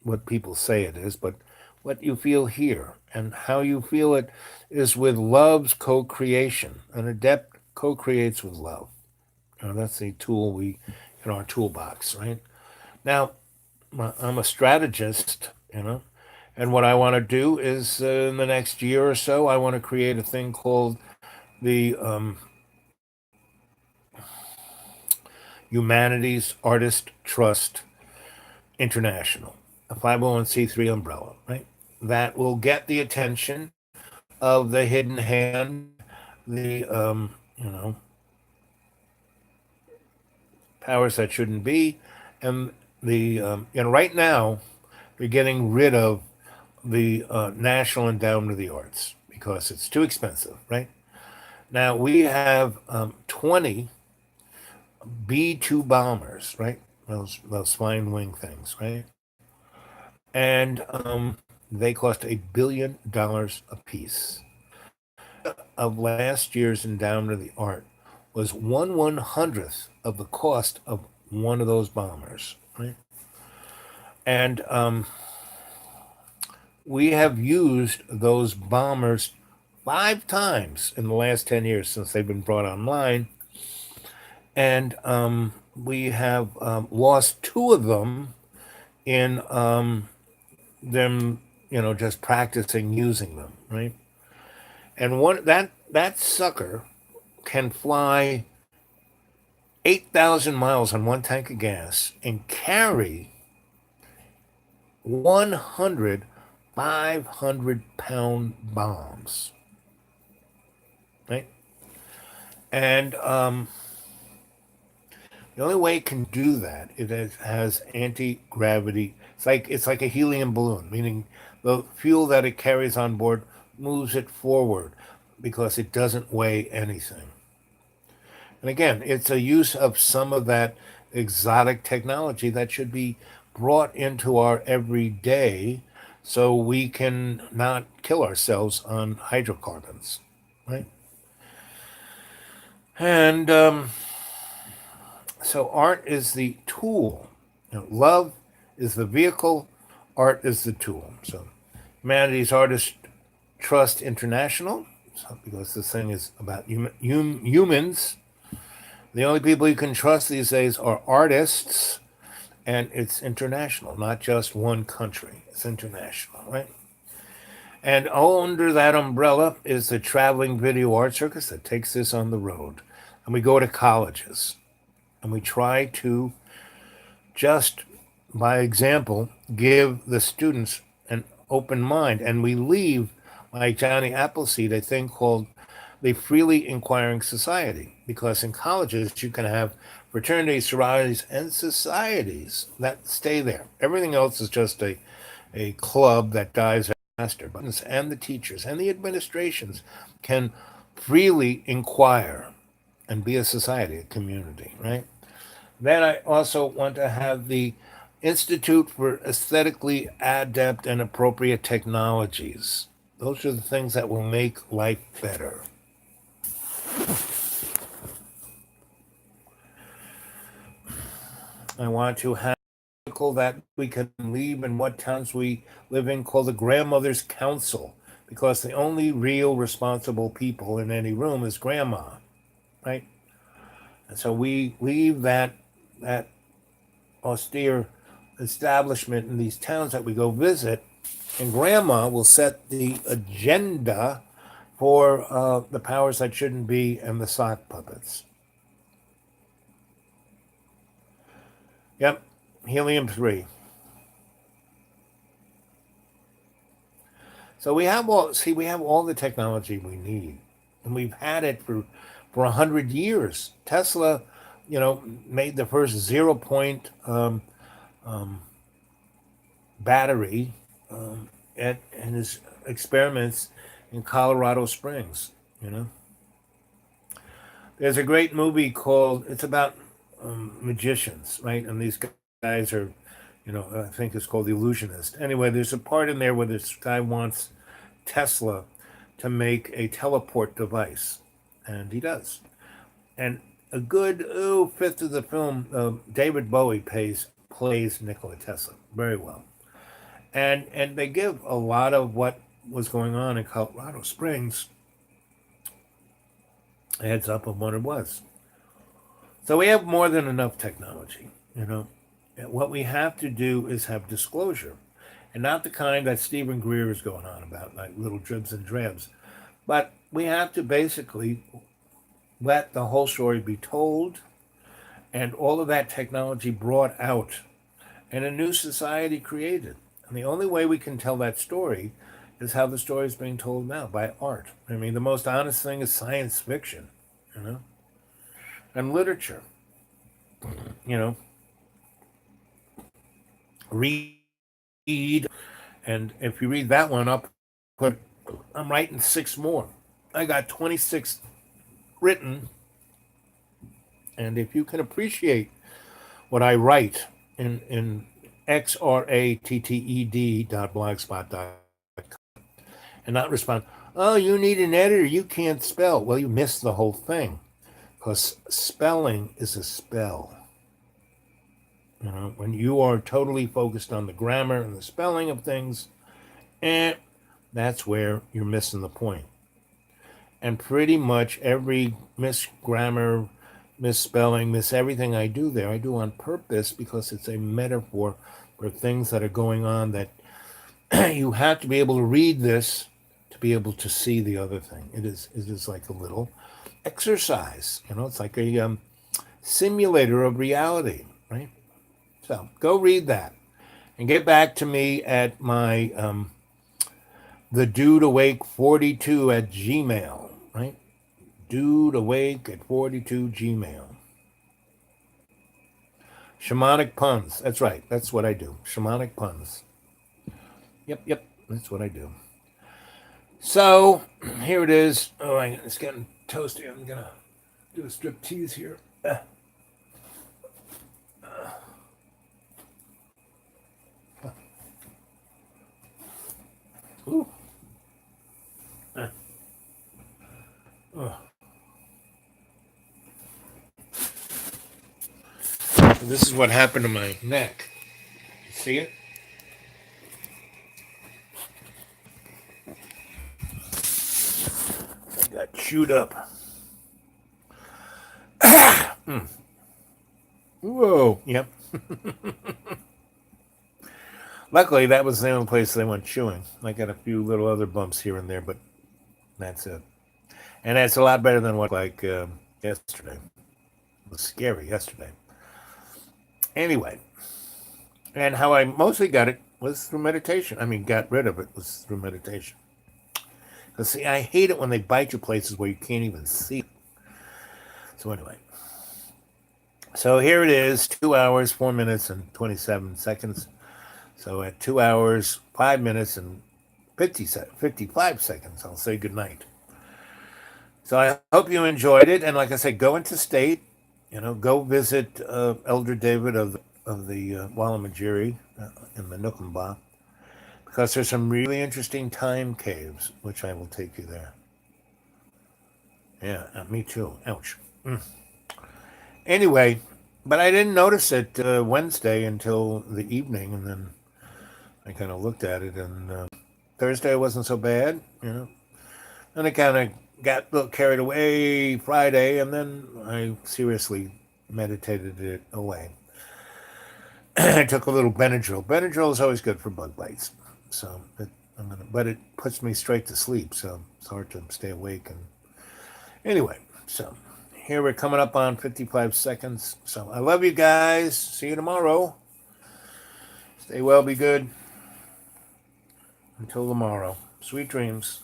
what people say it is, but what you feel here. And how you feel it is with love's co creation. An adept co creates with love. That's the tool we in our toolbox, right? Now, I'm a strategist, and what I want to do is in the next year or so, I want to create a thing called the Humanities Artist Trust International, a 501c3 umbrella, right? That will get the attention of the hidden hand, the powers that shouldn't be, and the right now we're getting rid of the National Endowment of the Arts because it's too expensive, right? Now we have 20 B-2 bombers, right? Those flying wing things, right? And they cost $1 billion a piece. Of last year's endowment of the art was 1/100th of the cost of one of those bombers, right? And we have used those bombers 5 times in the last 10 years since they've been brought online. And we have lost two of them in them, just practicing using them, right? And that sucker can fly 8,000 miles on one tank of gas and carry 100 500-pound bombs, right? And the only way it can do that has anti-gravity. It's like a helium balloon, meaning the fuel that it carries on board moves it forward because it doesn't weigh anything. And again, it's a use of some of that exotic technology that should be brought into our everyday so we can not kill ourselves on hydrocarbons, right? And so art is the tool. Love is the vehicle, art is the tool. So Humanities Artist Trust International, because this thing is about humans. The only people you can trust these days are artists, and it's international, not just one country. It's international, right? And under that umbrella is the traveling video art circus that takes this on the road. And we go to colleges and we try to just, by example, give the students an open mind. And we leave, like Johnny Appleseed, a thing called the freely inquiring society. Because in colleges, you can have fraternities, sororities, and societies that stay there. Everything else is just a club that dies faster. But and the teachers and the administrations can freely inquire and be a society, a community, right? Then I also want to have the Institute for Aesthetically Adept and Appropriate Technologies. Those are the things that will make life better. I want to have an article that we can leave in what towns we live in called the Grandmother's Council, because the only real responsible people in any room is grandma, right? And so we leave that austere establishment in these towns that we go visit, and grandma will set the agenda for the powers that shouldn't be and the sock puppets. Yep, helium-3. So we have all the technology we need, and we've had it for 100 years. Tesla, made the first 0 point um, battery in his experiments in Colorado Springs. You know, there's a great movie called. It's about magicians, right? And these guys are, I think it's called The Illusionist. Anyway, there's a part in there where this guy wants Tesla to make a teleport device, and he does. And a good fifth of the film, David Bowie plays Nikola Tesla very well, and they give a lot of what was going on in Colorado Springs a heads up of what it was. So we have more than enough technology, And what we have to do is have disclosure, and not the kind that Stephen Greer is going on about, like little dribs and drabs. But we have to basically let the whole story be told, and all of that technology brought out, and a new society created. And the only way we can tell that story is how the story is being told now, by art. I mean, the most honest thing is science fiction, you know, and literature. You know, read, and if you read that one up, I'm writing 6 more. I got 26 written, and if you can appreciate what I write in xratted.blogspot.com and not respond, oh, you need an editor, you can't spell. Well, you missed the whole thing, because spelling is a spell. When you are totally focused on the grammar and the spelling of things, that's where you're missing the point. And pretty much every misgrammar, misspelling, miss everything I do there, I do on purpose, because it's a metaphor for things that are going on that you have to be able to read this to be able to see the other thing. It is like a little exercise. It's like a simulator of reality, right? So go read that and get back to me at my the dude awake 42 at Gmail, right? Dude awake at 42 Gmail. Shamanic puns. That's right. That's what I do. Shamanic puns. Yep. That's what I do. So here it is. Oh, it's getting toasty. I'm gonna do a strip tease here. Ooh. This is what happened to my neck. You see it? I got chewed up. Whoa. Yep. Luckily, that was the only place they went chewing. I got a few little other bumps here and there, but that's it. And that's a lot better than what like yesterday. It was scary yesterday. Anyway, and how I mostly got it was through meditation. I mean, got rid of it was through meditation. See, I hate it when they bite you places where you can't even see. So anyway, so here it is, 2 hours, 4 minutes, and 27 seconds. So at 2 hours, 5 minutes, and 55 seconds, I'll say goodnight. So I hope you enjoyed it, and like I said, go into state. Go visit Elder David of the Wallamajiri in the Nukumba, because there's some really interesting time caves, which I will take you there. Yeah, me too. Ouch. Anyway, but I didn't notice it Wednesday until the evening, and then I kind of looked at it, and Thursday wasn't so bad. And I kind of got a little carried away Friday, and then I seriously meditated it away. I took a little Benadryl. Benadryl is always good for bug bites, so but it puts me straight to sleep, so it's hard to stay awake. And anyway, so here we're coming up on 55 seconds. So I love you guys. See you tomorrow. Stay well, be good. Until tomorrow. Sweet dreams.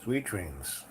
Sweet dreams.